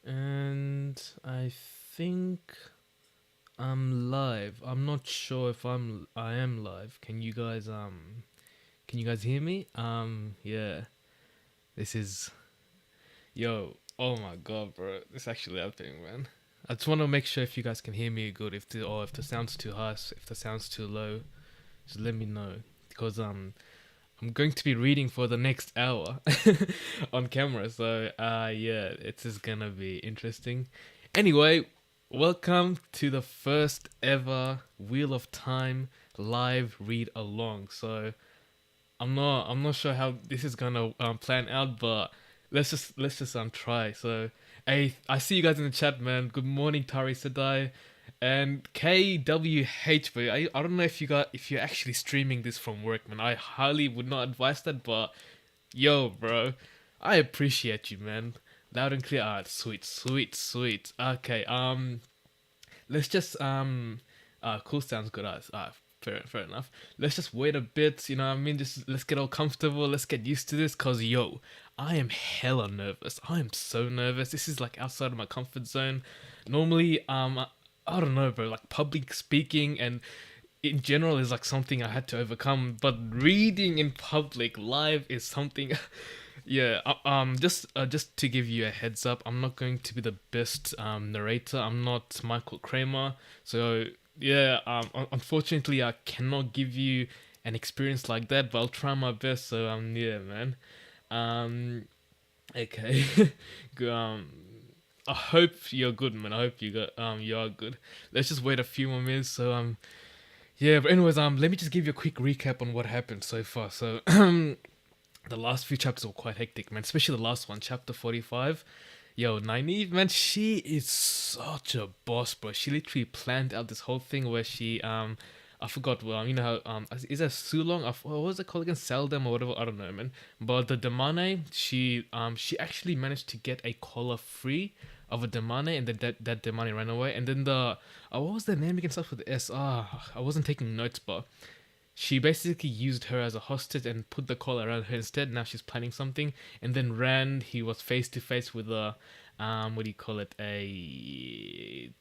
And I think I'm live. I'm not sure if I am live. Can you guys hear me? Yeah. This is yo. Oh my god, bro. This actually happening, man. I just want to make sure if you guys can hear me good, if the sound's too harsh, if the sound's too low, just let me know because I'm going to be reading for the next hour on camera. So yeah, it's just gonna be interesting. Anyway, welcome to the first ever Wheel of Time live read along. So I'm not sure how this is gonna plan out, but let's just try. So hey, I see you guys in the chat, man. Good morning, Tari Sadai. And KWH, bro. I don't know if you're actually streaming this from work, man. I highly would not advise that, but yo, bro, I appreciate you, man. Loud and clear. Ah, sweet, sweet, sweet. Okay, let's just cool, sounds good. Fair enough. Let's just wait a bit. You know what I mean? Just let's get all comfortable. Let's get used to this, cause yo, I am hella nervous. I am so nervous. This is like outside of my comfort zone. Normally, I don't know, bro. Like public speaking and in general is like something I had to overcome, but reading in public live is something. Yeah. Just to give you a heads up, I'm not going to be the best narrator. I'm not Michael Kramer, so yeah. Unfortunately, I cannot give you an experience like that, but I'll try my best. So yeah, man. Um, okay. um, I hope you're good, man. I hope you are good. Let's just wait a few more minutes. So yeah. But anyways, let me just give you a quick recap on what happened so far. So the last few chapters were quite hectic, man. Especially the last one, chapter 45. Yo, Nynaeve, man, she is such a boss, bro. She literally planned out this whole thing where she I forgot. Well, you know how is that Sulong? What was it called again? Seldom or whatever. I don't know, man. But the Damane, she actually managed to get a collar free of a Damane, and then that Damane ran away. And then the what was the name again? Starts with the S. I wasn't taking notes, but she basically used her as a hostage and put the collar around her instead. Now she's planning something. And then Rand, he was face to face with a what do you call it? The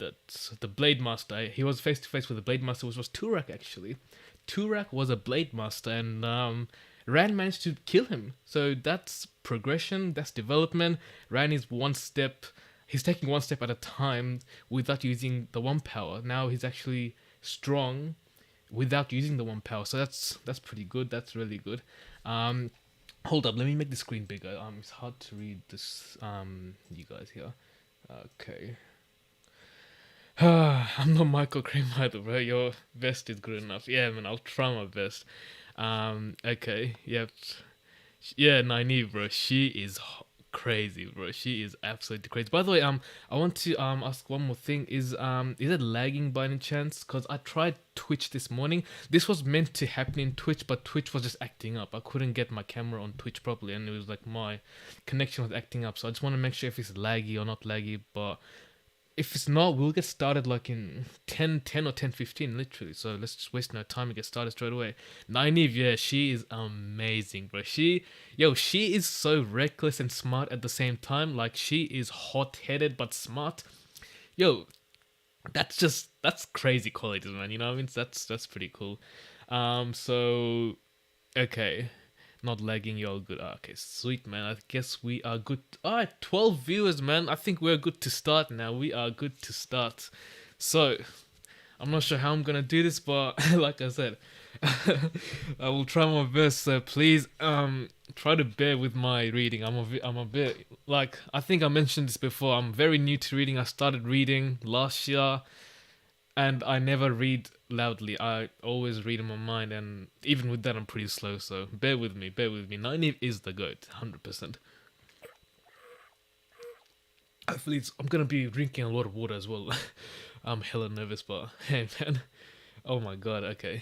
Blade Master. He was face to face with the Blade Master, which was Turak actually. Turak was a Blade Master, and Rand managed to kill him. So that's progression. That's development. Rand is one step. He's taking one step at a time without using the one power. Now he's actually strong without using the one power. So that's pretty good. That's really good. Um, Hold up, let me make the screen bigger. It's hard to read this. You guys here. Okay. I'm not Michael Cream either, bro. Your best is good enough. Yeah, man, I'll try my best. Okay. Yep. Yeah, Nynaeve, bro. She is crazy, bro. She is absolutely crazy. By the way, I want to ask one more thing. Is it lagging by any chance? Cause I tried Twitch this morning. This was meant to happen in Twitch, but Twitch was just acting up. I couldn't get my camera on Twitch properly, and it was like my connection was acting up. So I just want to make sure if it's laggy or not laggy. But if it's not, we'll get started like in 10 or 10:15, literally. So let's just waste no time and get started straight away. Nynaeve, yeah, she is amazing, bro. She is so reckless and smart at the same time. Like, she is hot-headed but smart. Yo, that's crazy qualities, man. You know what I mean? That's pretty cool. So okay, not lagging, you're all good. Okay, sweet, man. I guess we are good. Alright, 12 viewers, man. I think we're good to start now. We are good to start. So, I'm not sure how I'm gonna do this, but like I said, I will try my best. So please, try to bear with my reading. I'm a bit like I think I mentioned this before. I'm very new to reading. I started reading last year, and I never read loudly. I always read in my mind, and even with that, I'm pretty slow. So bear with me, bear with me. Nynaeve is the goat, 100%. Hopefully, I'm gonna be drinking a lot of water as well. I'm hella nervous, but hey, man. Oh my god. Okay,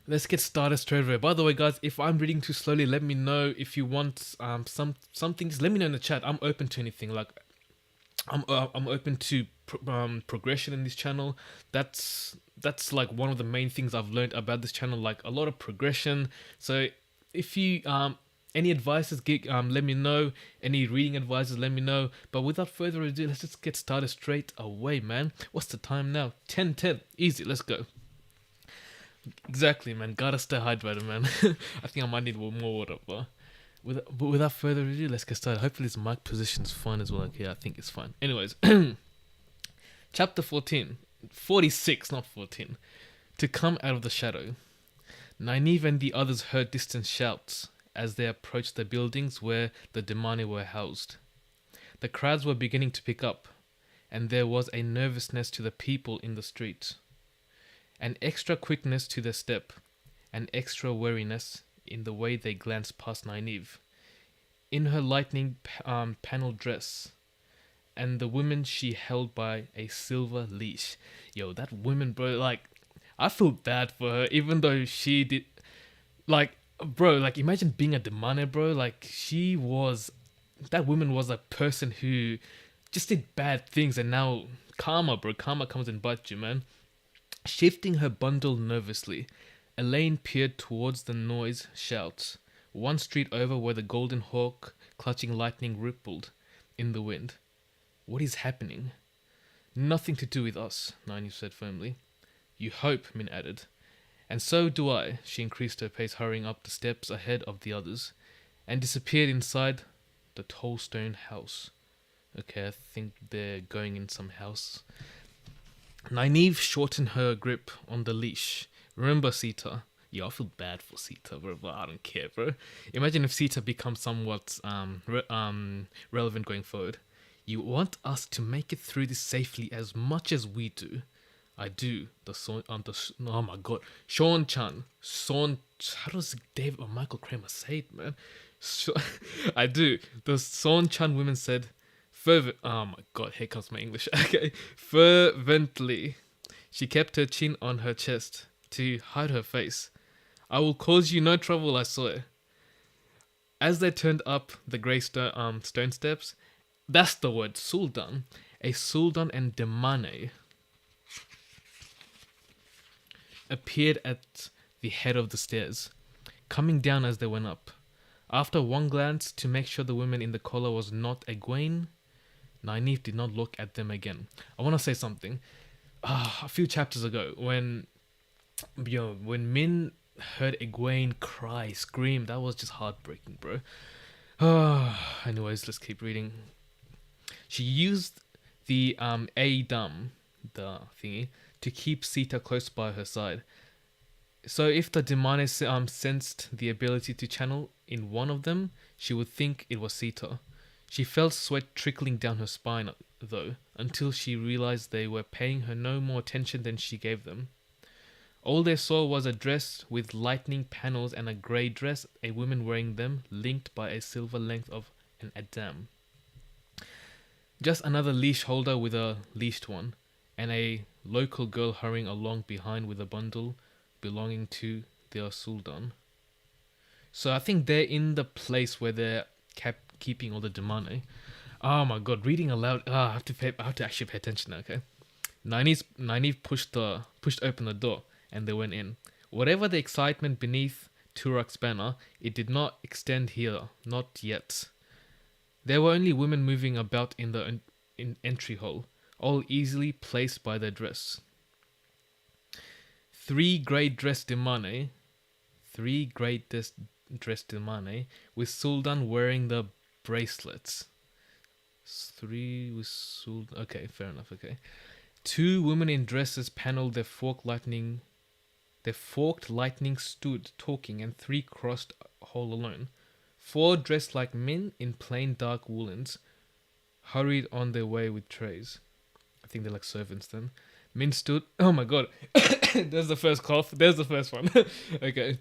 let's get started straight away. By the way, guys, if I'm reading too slowly, let me know. If you want something, just let me know in the chat. I'm open to anything. Like I'm open to progression in this channel. That's like one of the main things I've learned about this channel. Like a lot of progression. So if you Any advices, let me know. Any reading advices, let me know. But without further ado, let's just get started straight away, man. What's the time now? 10:10. Easy, let's go. Exactly, man. Gotta stay hydrated, man. I think I might need more water, but without further ado, let's get started. Hopefully this mic position's fine as well. Okay, I think it's fine. Anyways, chapter 14. 46, not 14. To come out of the shadow. Nynaeve and the others heard distant shouts as they approached the buildings where the Demani were housed. The crowds were beginning to pick up, and there was a nervousness to the people in the street. An extra quickness to their step, an extra wariness in the way they glanced past Nynaeve, in her lightning panelled dress, and the woman she held by a silver leash. Yo, that woman, bro, like, I feel bad for her, even though she did, like, bro, like, imagine being a Demane, bro, like, that woman was a person who just did bad things, and now karma, bro, karma comes and bites you, man. Shifting her bundle nervously, Elaine peered towards the noise shouts, one street over where the golden hawk clutching lightning rippled in the wind. What is happening? Nothing to do with us, Nynaeve said firmly. You hope, Min added. And so do I, she increased her pace, hurrying up the steps ahead of the others, and disappeared inside the tall stone house. Okay, I think they're going in some house. Nynaeve shortened her grip on the leash. Remember Sita? Yeah, I feel bad for Sita, bro, but I don't care, bro. Imagine if Sita becomes somewhat relevant going forward. You want us to make it through this safely as much as we do. I do. Oh my god, Sean Chan. How does David or Michael Kramer say it, man? I do. The Sean Chan women said, oh my god, here comes my English. Okay, fervently. She kept her chin on her chest to hide her face. I will cause you no trouble, I swear. As they turned up the grey stone steps, that's the word, Sultan. A Sultan and Demane appeared at the head of the stairs, coming down as they went up. After one glance to make sure the woman in the collar was not Egwene, Nynaeve did not look at them again. I want to say something. A few chapters ago, when Min heard Egwene cry, scream, that was just heartbreaking, bro. Anyways, let's keep reading. She used the Aedam, the thingy, to keep Sita close by her side. So if the Demane sensed the ability to channel in one of them, she would think it was Sita. She felt sweat trickling down her spine, though, until she realized they were paying her no more attention than she gave them. All they saw was a dress with lightning panels and a grey dress, a woman wearing them, linked by a silver length of an Adam. Just another leash holder with a leashed one, and a local girl hurrying along behind with a bundle belonging to their Sultan. So I think they're in the place where they're keeping all the Demane. Oh my god, reading aloud. I have to actually pay attention now, okay? Nynaeve pushed open the door, and they went in. Whatever the excitement beneath Turak's banner, it did not extend here, not yet. There were only women moving about in the entry hall, all easily placed by their dress. Three grey dressed Demane, with Sultan wearing the bracelets. Three with Sultan. Okay, fair enough. Okay, two women in dresses paneled their forked lightning stood talking, and three crossed all alone. Four dressed like men in plain dark woolens hurried on their way with trays. I think they're like servants then. Min stood. Oh my god. There's the first cough. There's the first one. Okay.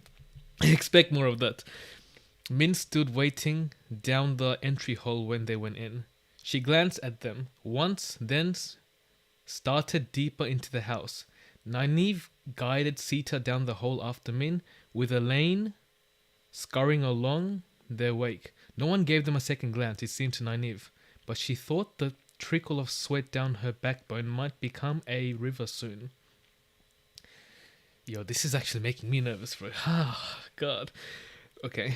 Expect more of that. Min stood waiting down the entry hall when they went in. She glanced at them once, then started deeper into the house. Nynaeve guided Sita down the hall after Min, with Elaine scurrying along their wake. No one gave them a second glance, it seemed to Nynaeve, but she thought the trickle of sweat down her backbone might become a river soon. Yo, this is actually making me nervous, bro. Ah, God. Okay.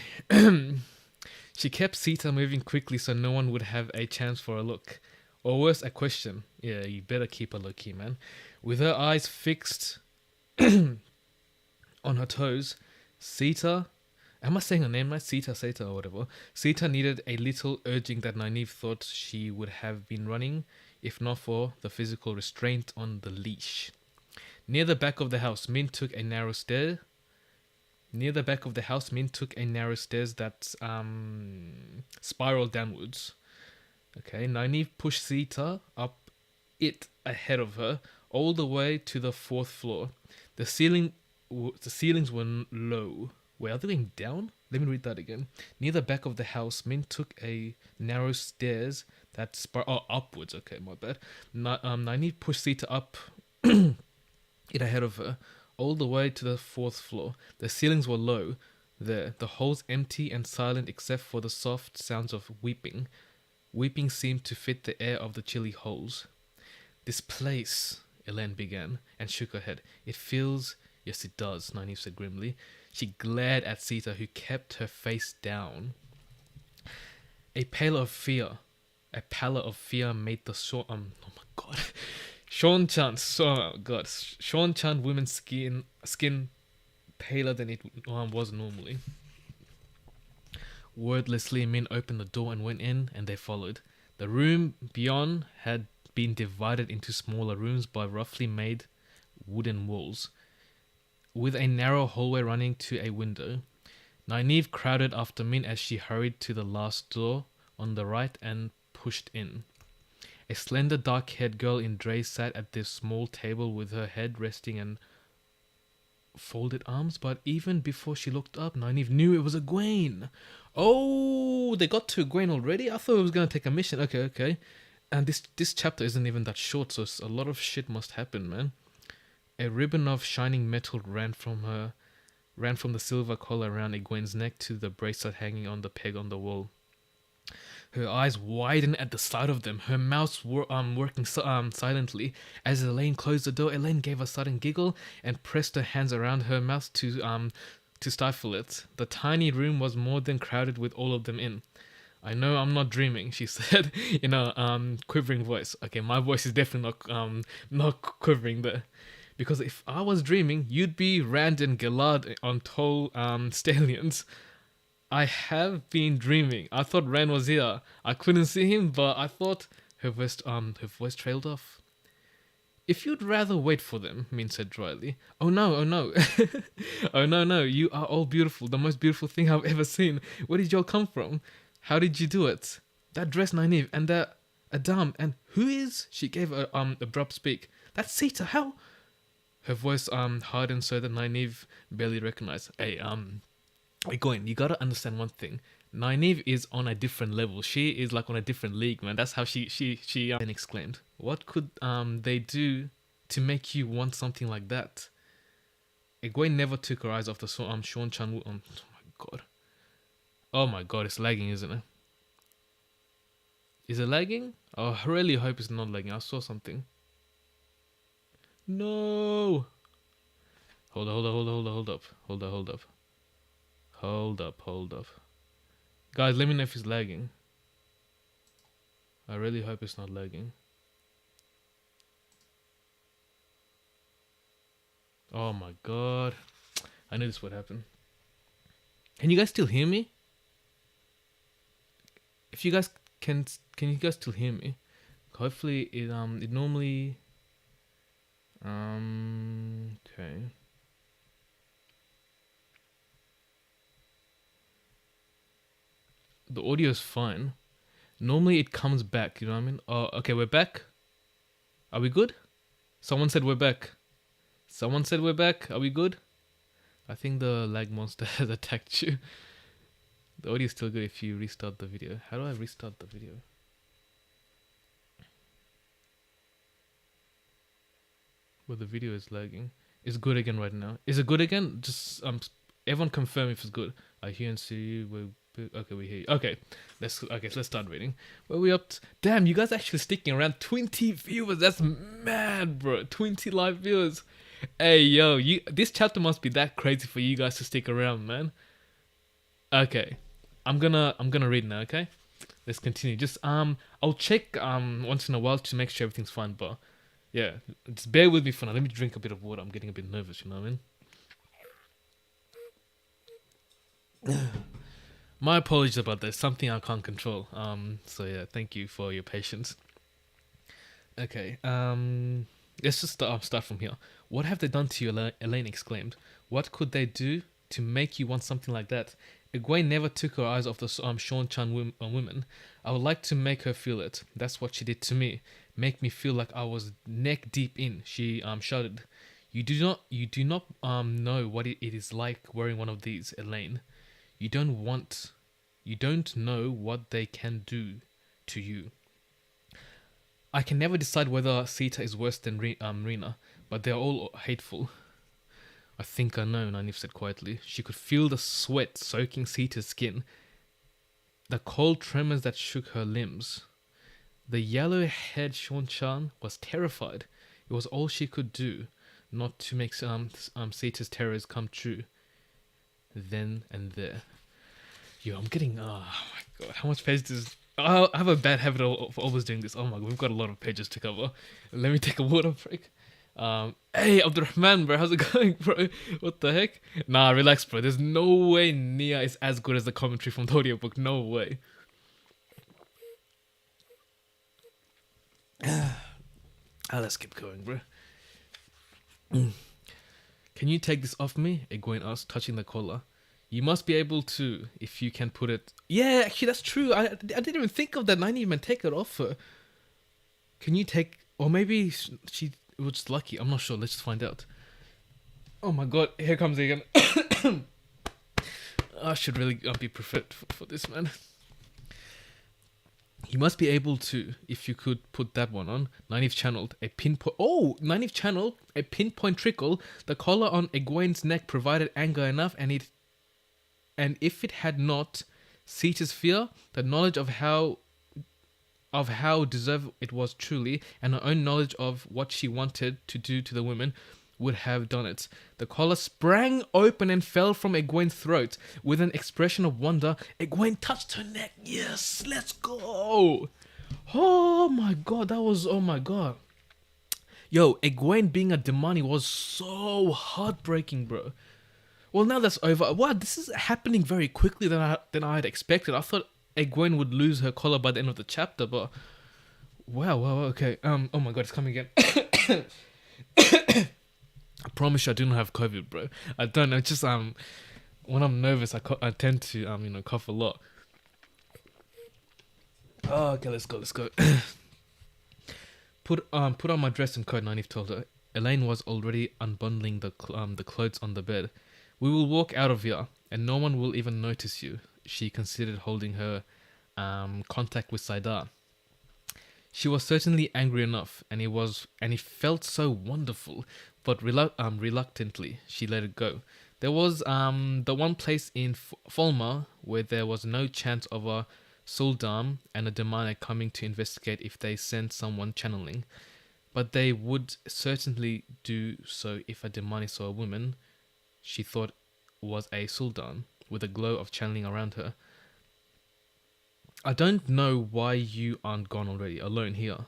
She kept Sita moving quickly so no one would have a chance for a look. Or worse, a question. Yeah, you better keep her low-key, man. With her eyes fixed on her toes, Sita... Am I saying her name right? Sita or whatever. Sita needed a little urging that Nynaeve thought she would have been running, if not for the physical restraint on the leash. Near the back of the house, Min took a narrow stairs that spiraled downwards. Okay, Nynaeve pushed Sita up it ahead of her, all the way to the 4th floor. The ceilings were low. Wait, are they going down? Let me read that again. Near the back of the house, Min took a narrow stairs that upwards. Okay, my bad. Nynaeve pushed Sita up it ahead of her, all the way to the 4th floor. The ceilings were low there, the halls empty and silent except for the soft sounds of weeping. Weeping seemed to fit the air of the chilly halls. This place, Elaine began, and shook her head. It feels... Yes, it does, Nynaeve said grimly. She glared at Sita, who kept her face down. A pallor of fear made the oh my god. Sean Chan woman's skin paler than it was normally. Wordlessly, Min opened the door and went in, and they followed. The room beyond had been divided into smaller rooms by roughly made wooden walls, with a narrow hallway running to a window. Nynaeve crowded after Min as she hurried to the last door on the right and pushed in. A slender, dark-haired girl in dress sat at this small table with her head resting and folded arms, but even before she looked up, Nynaeve knew it was Egwene. Oh, they got to Egwene already? I thought it was going to take a mission. Okay. And this chapter isn't even that short, so a lot of shit must happen, man. A ribbon of shining metal ran from the silver collar around Egwene's neck to the bracelet hanging on the peg on the wall. Her eyes widened at the sight of them, her mouth working silently. As Elaine closed the door, Elaine gave a sudden giggle and pressed her hands around her mouth to stifle it. The tiny room was more than crowded with all of them in. I know I'm not dreaming, she said in a quivering voice. Okay, my voice is definitely not quivering there. Because if I was dreaming, you'd be Rand and Gilad on tall stallions. I have been dreaming. I thought Rand was here. I couldn't see him, but I thought her voice trailed off. If you'd rather wait for them, Min said dryly. Oh no. Oh no, you are all beautiful. The most beautiful thing I've ever seen. Where did y'all come from? How did you do it? That dress, Nynaeve, and that Adam, and who is? She gave a abrupt speak. That's Sita, how? Her voice hardened so that Nynaeve barely recognized. Hey, Egwene, you gotta understand one thing. Nynaeve is on a different level. She is like on a different league, man. That's how she then exclaimed. What could they do to make you want something like that? Egwene never took her eyes off the Sean Chan. Oh my god, it's lagging, isn't it? Is it lagging? Oh, I really hope it's not lagging. I saw something. No. Hold up. Guys, let me know if it's lagging. I really hope it's not lagging. Oh my god. I knew this would happen. Can you guys still hear me? If you guys can you guys still hear me? Hopefully it normally okay. The audio is fine. Normally it comes back, you know what I mean? Oh, okay, we're back. Are we good? Someone said we're back. Are we good? I think the lag monster has attacked you. The audio is still good if you restart the video. How do I restart the video? Well, the video is lagging. It's good again right now. Is it good again? Just everyone confirm if it's good. I hear and see you. Okay, we hear you. Okay, let's start reading. Where we up? Damn, you guys actually sticking around. 20 viewers. That's mad, bro. 20 live viewers. Hey, yo, this chapter must be that crazy for you guys to stick around, man. Okay, I'm gonna read now. Okay, let's continue. Just I'll check once in a while to make sure everything's fine. But yeah, just bear with me for now. Let me drink a bit of water. I'm getting a bit nervous. You know what I mean? My apologies about this. Something I can't control. So yeah, thank you for your patience. Okay. Let's just start from here. What have they done to you? Elaine exclaimed. What could they do to make you want something like that? Egwene never took her eyes off the Sean Chan woman. I would like to make her feel it. That's what she did to me. Make me feel like I was neck deep in. She shouted. You do not know what it is like wearing one of these, Elaine. You don't want. You don't know what they can do to you. I can never decide whether Sita is worse than Rena, but they're all hateful. I think I know, Nynaeve said quietly. She could feel the sweat soaking Sita's skin, the cold tremors that shook her limbs. The yellow-haired Sean-chan was terrified. It was all she could do, not to make Sita's terrors come true. Then and there. Yo, I'm getting... Oh my god, how much page does... I have a bad habit of always doing this. Oh my god, we've got a lot of pages to cover. Let me take a water break. Hey, Abdurrahman, bro, how's it going, bro? What the heck? Nah, relax, bro. There's no way Nia is as good as the commentary from the audiobook. No way. Let's keep going, bro. Can you take this off me? Egwene asked, touching the collar. You must be able to, if you can put it... Yeah, actually, that's true. I didn't even think of that. I didn't even take it off her. Can you take... Or maybe she was just lucky. I'm not sure. Let's just find out. Oh my god, here comes it again. I should really be prepared for this, man. You must be able to, if you could put that one on. Nynaeve channeled a pinpoint... Oh! Nynaeve channeled a pinpoint trickle. The collar on Egwene's neck provided anger enough, and if it had not, Sita's fear, the knowledge of how deserved it was truly, and her own knowledge of what she wanted to do to the women, would have done it. The collar sprang open and fell from Egwene's throat. With an expression of wonder, Egwene touched her neck. Yes, let's go. Oh my god, that was... Oh my god. Yo, Egwene being a Demani was so heartbreaking, bro. Well, now that's over. Wow, this is happening very quickly than I had expected. I thought Egwene would lose her collar by the end of the chapter, but wow, okay. Oh my god, it's coming again. I promise you, I do not have COVID, bro. I don't know. Just when I'm nervous, I tend to cough a lot. Oh, okay, let's go. Put on my dress and coat, Nynaeve told her. Elaine was already unbundling the clothes on the bed. We will walk out of here, and no one will even notice you. She considered holding her contact with Saidar. She was certainly angry enough, and it felt so wonderful, but reluctantly she let it go. There was the one place in Folma where there was no chance of a Suldam and a Demana coming to investigate if they sent someone channeling, but they would certainly do so if a Demani saw a woman she thought was a Sultan, with a glow of channeling around her. I don't know why you aren't gone already, alone here.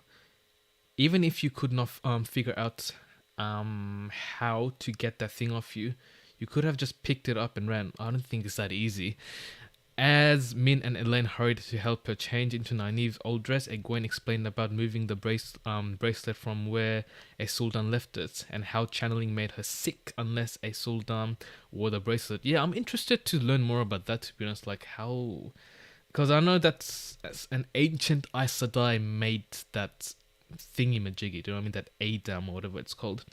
Even if you could not figure out how to get that thing off you, you could have just picked it up and ran. I don't think it's that easy. As Min and Elaine hurried to help her change into Nynaeve's old dress, Egwene explained about moving the bracelet from where a Sultan left it, and how channeling made her sick unless a Sultan wore the bracelet. Yeah, I'm interested to learn more about that, to be honest, like how... Because I know that's an ancient Aes Sedai made that thingy-majiggy, do you know what I mean? That Adam or whatever it's called.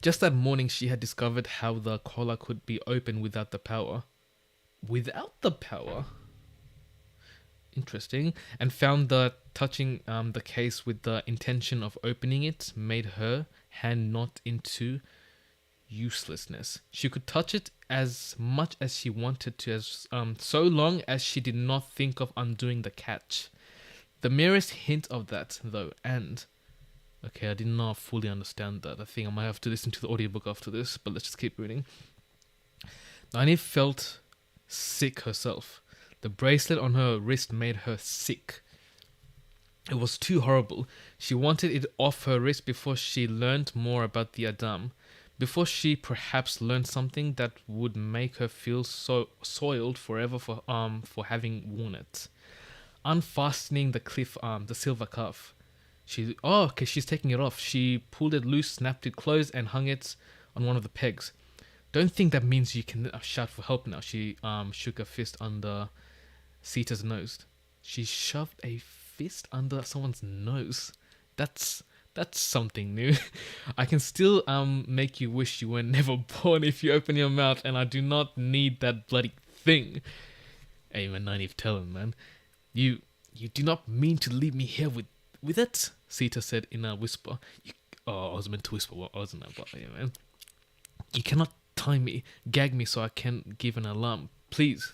Just that morning, she had discovered how the collar could be opened without the power. Without the power? Interesting. And found that touching the case with the intention of opening it made her hand not into uselessness. She could touch it as much as she wanted to, as so long as she did not think of undoing the catch. The merest hint of that, though, and... Okay, I did not fully understand that. I think I might have to listen to the audiobook after this, but let's just keep reading. Nynaeve felt sick herself. The bracelet on her wrist made her sick. It was too horrible. She wanted it off her wrist before she learned more about the Adam. Before she perhaps learned something that would make her feel so soiled forever for having worn it. Unfastening the silver cuff. She's taking it off. She pulled it loose, snapped it closed, and hung it on one of the pegs. Don't think that means you can shout for help now. She shook a fist under Sita's nose. She shoved a fist under someone's nose. That's something new. I can still make you wish you were never born if you open your mouth, and I do not need that bloody thing. Hey man, Nynaeve, tell him, man. You do not mean to leave me here with it? Sita said in a whisper. I was meant to whisper, wasn't I? But yeah, man. You cannot tie me, gag me so I can give an alarm. Please.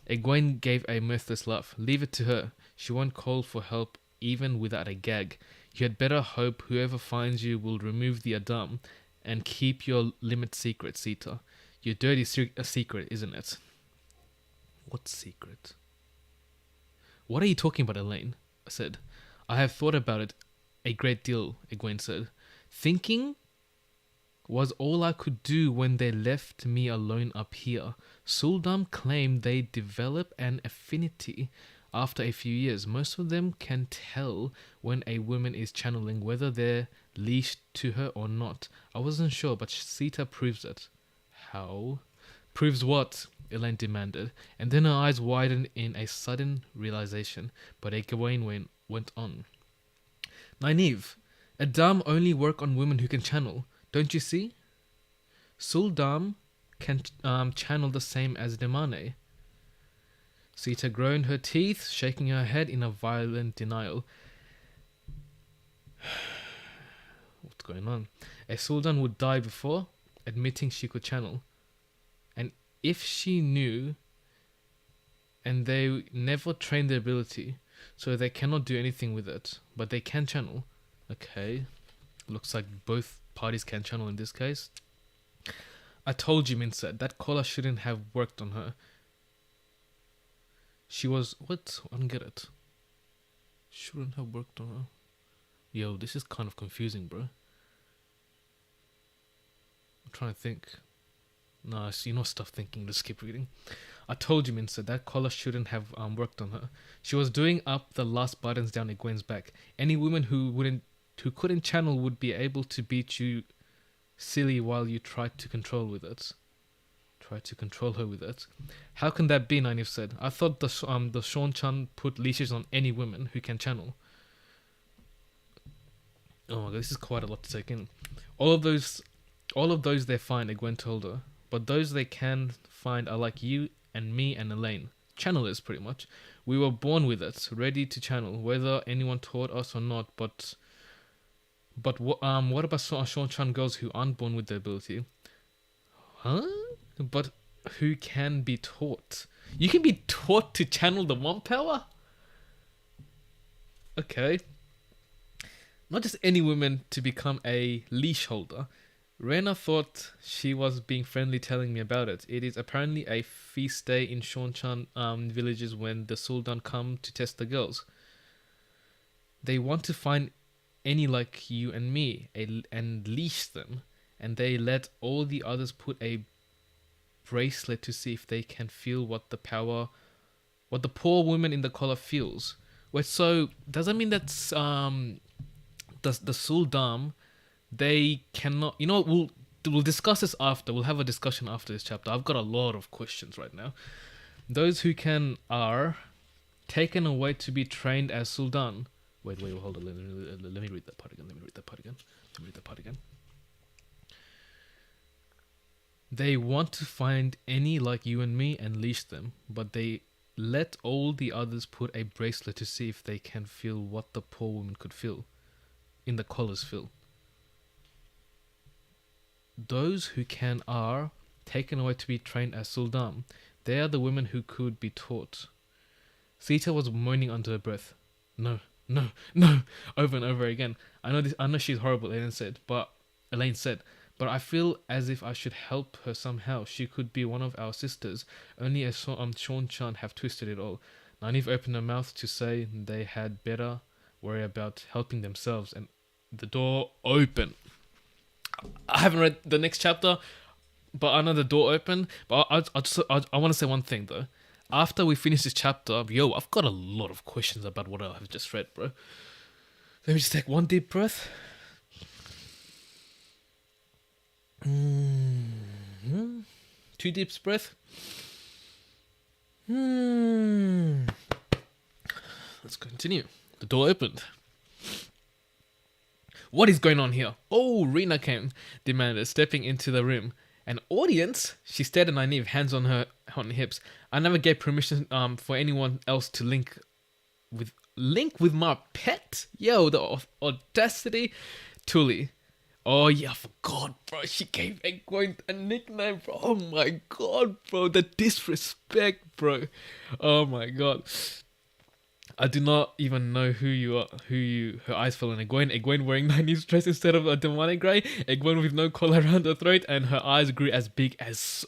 Egwene gave a mirthless laugh. Leave it to her. She won't call for help even without a gag. You had better hope whoever finds you will remove the Adam and keep your limit secret, Sita. Your dirty secret, isn't it? What secret? What are you talking about, Elaine? I said. I have thought about it a great deal, Egwene said. Thinking was all I could do when they left me alone up here. Suldam claimed they develop an affinity after a few years. Most of them can tell when a woman is channeling, whether they're leashed to her or not. I wasn't sure, but Sita proves it. How? Proves what? Elaine demanded, and then her eyes widened in a sudden realization, but Egwene went on. Nynaeve, Adam only work on women who can channel. Don't you see? Suldam can channel the same as Demane. Sita ground her teeth, shaking her head in a violent denial. What's going on? A Sultan would die before admitting she could channel. And if she knew, and they never trained their ability, so they cannot do anything with it, but they can channel. Okay, looks like both parties can channel in this case. I told you, Min said, that collar shouldn't have worked on her. She was... What? I don't get it. Shouldn't have worked on her. Yo, this is kind of confusing, bro. I'm trying to think. No, stop thinking, just keep reading. I told you, Min said, that collar shouldn't have worked on her. She was doing up the last buttons down Egwene's back. Any woman who couldn't channel would be able to beat you silly while you tried to control her with it. How can that be? Nynaeve said. I thought the Sean-chan put leashes on any women who can channel. Oh my god, this is quite a lot to take in. All of those they find, Egwene told her, but those they can find are like you and me and Elaine. Channelers, pretty much. We were born with it, ready to channel, whether anyone taught us or not. But what about Sean-chan girls who aren't born with the ability? Huh? But who can be taught? You can be taught to channel the one power? Okay. Not just any woman to become a leash holder. Rena thought she was being friendly telling me about it. It is apparently a feast day in Sean-chan villages when the Sultan come to test the girls. They want to find any like you and me and leash them, and they let all the others put a bracelet to see if they can feel what the poor woman in the collar feels. Wait, so does that mean that's the Sultan, they cannot, we'll discuss this after. We'll have a discussion after this chapter. I've got a lot of questions right now. Those who can are taken away to be trained as Sultan. Wait, hold on. Let me read that part again. They want to find any like you and me and leash them, but they let all the others put a bracelet to see if they can feel what the poor woman could feel. In the collar's feel. Those who can are taken away to be trained as Sultan. They are the women who could be taught. Sita was moaning under her breath. No, over and over again. I know she's horrible, Elaine said, But I feel as if I should help her somehow. She could be one of our sisters. Only as Sean Chan have twisted it all. Nynaeve opened her mouth to say they had better worry about helping themselves, and the door opened. I haven't read the next chapter, but I know the door opened. But I want to say one thing though. After we finish this chapter, I've got a lot of questions about what I have just read, bro. Let me just take one deep breath. Two deep breath. Let's continue. The door opened. What is going on here? Oh, Rena came, demanded, stepping into the room. An audience? She stared at Nynaeve, hands on her hips. I never gave permission for anyone else to link with my pet. Yo, the audacity. Tully. Oh yeah, I forgot, bro. She gave Egwene a nickname, bro. Oh my god, bro. The disrespect, bro. Oh my god. I do not even know who you are. Her eyes fell on Egwene. Egwene wearing Nynaeve's dress instead of a demonic grey. Egwene with no collar around her throat, and her eyes grew as big as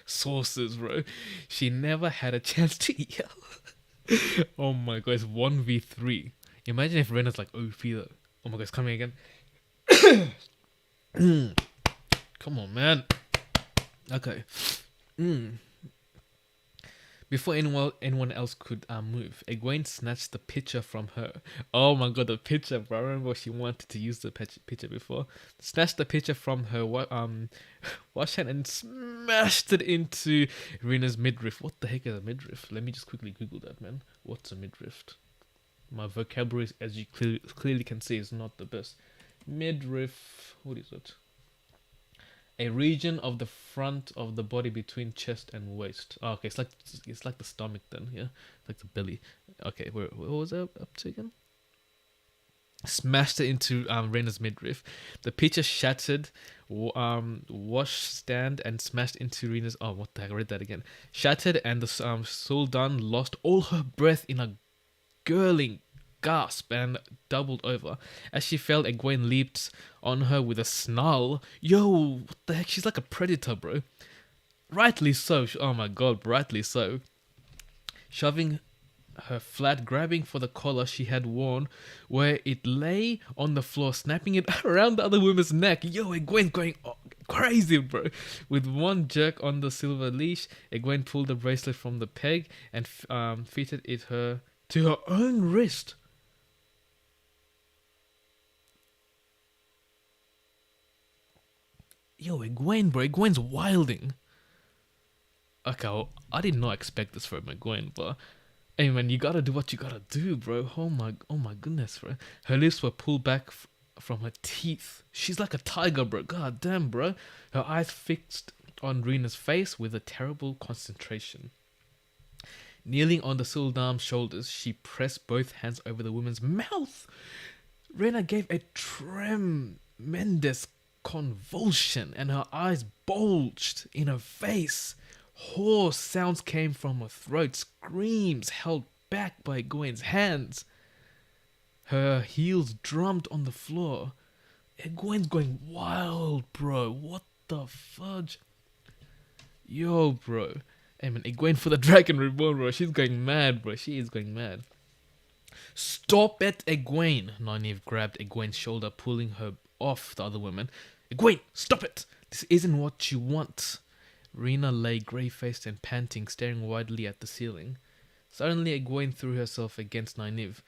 saucers, bro. She never had a chance to yell. Oh my god, it's 1v3. Imagine if Rena's like OP though. Oh my god, it's coming again. Come on, man. Okay. Before anyone else could move, Egwene snatched the picture from her. Oh my god, the picture, bro. I remember she wanted to use the picture before. Snatched the picture from her wash hand and smashed it into Rena's midriff. What the heck is a midriff? Let me just quickly Google that, man. What's a midriff? My vocabulary, as you clearly can see, is not the best. Midriff, what is it? A region of the front of the body between chest and waist. Oh, okay, it's like the stomach then, yeah, like the belly. Okay, what was I up to again? Smashed it into Rena's midriff. The picture shattered, wash stand and smashed into Rena's. Oh, what the heck? I read that again. Shattered, and the Sultan lost all her breath in a gurgling gasp and doubled over. As she fell, Egwene leaped on her with a snarl. Yo, what the heck? She's like a predator, bro. Rightly so. Oh my god, rightly so. Shoving her flat, grabbing for the collar she had worn, where it lay on the floor, snapping it around the other woman's neck. Yo, Egwene going crazy, bro. With one jerk on the silver leash, Egwene pulled the bracelet from the peg and fitted it to her own wrist. Yo, Egwene, bro. Egwene's wilding. Okay, well, I did not expect this from Egwene, but hey, man, you gotta do what you gotta do, bro. Oh my goodness, bro. Her lips were pulled back from her teeth. She's like a tiger, bro. God damn, bro. Her eyes fixed on Rena's face with a terrible concentration. Kneeling on the Sultan's shoulders, she pressed both hands over the woman's mouth. Rena gave a tremendous convulsion and her eyes bulged in her face. Hoarse sounds came from her throat, screams held back by Egwene's hands. Her heels drummed on the floor. Egwene's going wild, bro. What the fudge? Yo, bro. Hey, man, Egwene for the Dragon Reborn, bro. She's going mad, bro. She is going mad. Stop it, Egwene. Nynaeve grabbed Egwene's shoulder, pulling her off the other woman. Egwene, stop it! This isn't what you want. Rena lay grey-faced and panting, staring widely at the ceiling. Suddenly, Egwene threw herself against Nynaeve.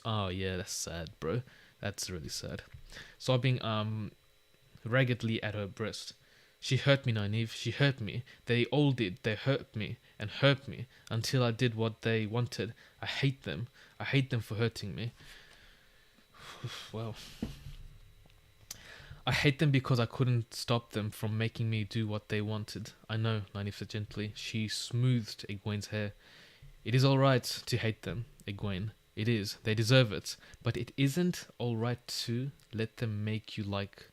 Oh yeah, that's sad, bro. That's really sad. Sobbing raggedly at her breast. She hurt me, Nynaeve. She hurt me. They all did. They hurt me and hurt me until I did what they wanted. I hate them. I hate them for hurting me. Well, I hate them because I couldn't stop them from making me do what they wanted. I know, Nynaeve said gently. She smoothed Egwene's hair. It is alright to hate them, Egwene. It is. They deserve it. But it isn't alright to let them make you like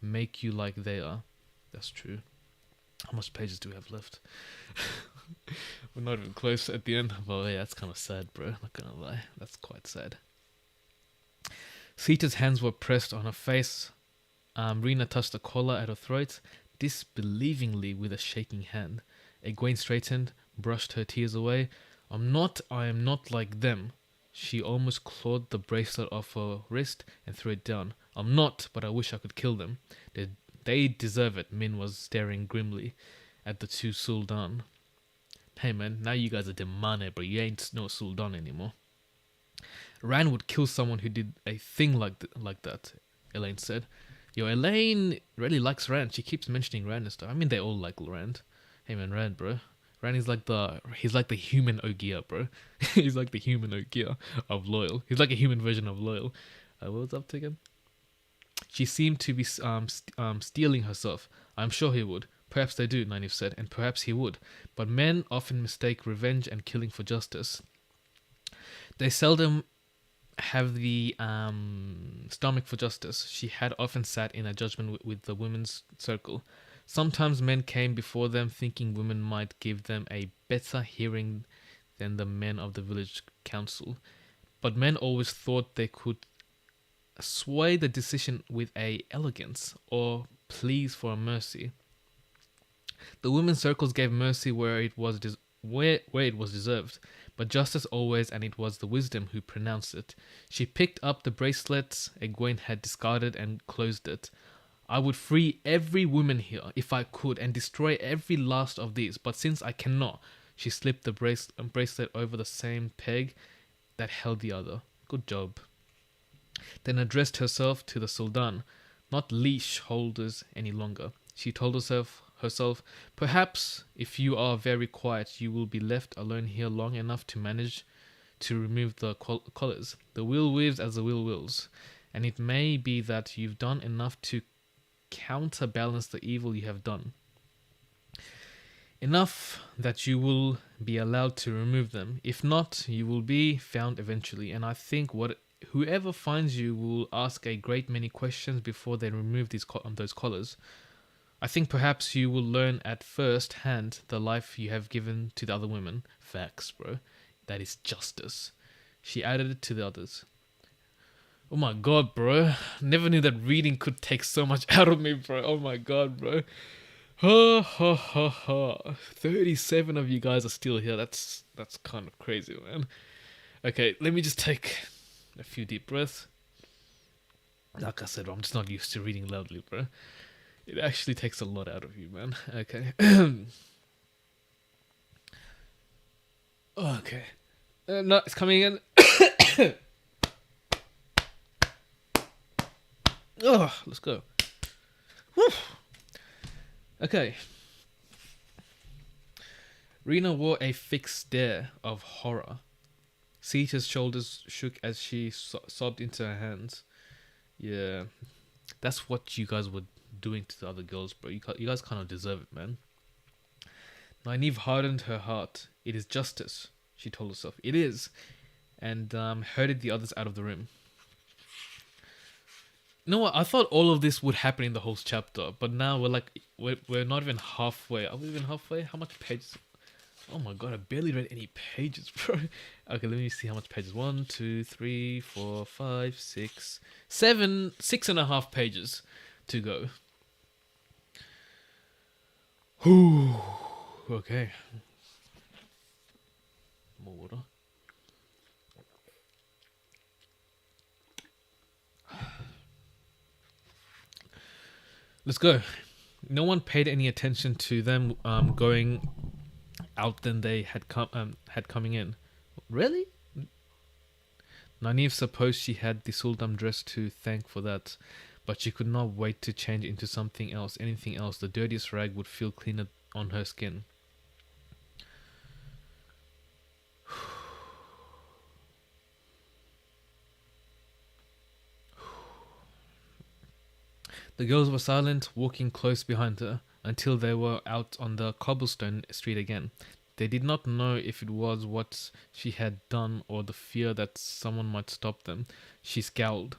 they are. That's true. How much pages do we have left? We're not even close at the end. Well, yeah, that's kind of sad, bro. Not gonna lie. That's quite sad. Sita's hands were pressed on her face Rena touched the collar at her throat, disbelievingly with a shaking hand. Egwene straightened, brushed her tears away. I am not like them. She almost clawed the bracelet off her wrist and threw it down. I'm not, but I wish I could kill them. They deserve it. Min was staring grimly at the two Sul'dan. Hey man, now you guys are demane, but you ain't no Sul'dan anymore. Rand would kill someone who did a thing like that, Elaine said. Yo, Elaine really likes Rand. She keeps mentioning Rand and stuff. I mean, they all like Rand. Hey man, Rand, bro. Rand is he's like the human Ogier, bro. He's like the human Ogier of Loyal. He's like a human version of Loyal. What was up to again? She seemed to be steeling herself. I'm sure he would. Perhaps they do, Nynaeve said, and perhaps he would. But men often mistake revenge and killing for justice. They seldom have the stomach for justice. She had often sat in a judgment with the women's circle. Sometimes men came before them thinking women might give them a better hearing than the men of the village council. But men always thought they could sway the decision with a elegance or pleas for a mercy. The women's circles gave mercy where it was deserved, but justice always, and it was the wisdom who pronounced it. She picked up the bracelet Egwene had discarded and closed it. I would free every woman here if I could and destroy every last of these, but since I cannot, she slipped the bracelet over the same peg that held the other. Good job. Then addressed herself to the Sul'dan, not leash holders any longer. She told herself, perhaps if you are very quiet, you will be left alone here long enough to manage to remove the collars. The will weaves as the will wills, and it may be that you've done enough to counterbalance the evil you have done. Enough that you will be allowed to remove them. If not, you will be found eventually, and I think whoever finds you will ask a great many questions before they remove those collars. I think perhaps you will learn at first hand the life you have given to the other women. Facts, bro. That is justice. She added it to the others. Oh my god, bro. Never knew that reading could take so much out of me, bro. Oh my god, bro. Ha ha ha ha. 37 of you guys are still here. That's kind of crazy, man. Okay, let me just take a few deep breaths. Like I said, I'm just not used to reading loudly, bro. It actually takes a lot out of you, man. Okay. Okay. No, it's coming in. Oh, let's go. Whew. Okay. Rena wore a fixed stare of horror. Sita's shoulders shook as she sobbed into her hands. Yeah, that's what you guys were doing to the other girls, bro. You guys kind of deserve it, man. Nynaeve hardened her heart. It is justice, she told herself. It is. And herded the others out of the room. You know what? I thought all of this would happen in the whole chapter, but now we're not even halfway. Are we even halfway? How much pages? Oh my god, I barely read any pages, bro. Okay, let me see how much pages. 1, 2, 3, 4, 5, 6, 7, 6.5 pages to go. Whew. Okay. More water. Let's go. No one paid any attention to them going out than they had coming in. Really? Nynaeve supposed she had the Sul'dan dress to thank for that, but she could not wait to change into something else, anything else. The dirtiest rag would feel cleaner on her skin. The girls were silent, walking close behind her, until they were out on the cobblestone street again. They did not know if it was what she had done or the fear that someone might stop them. She scowled.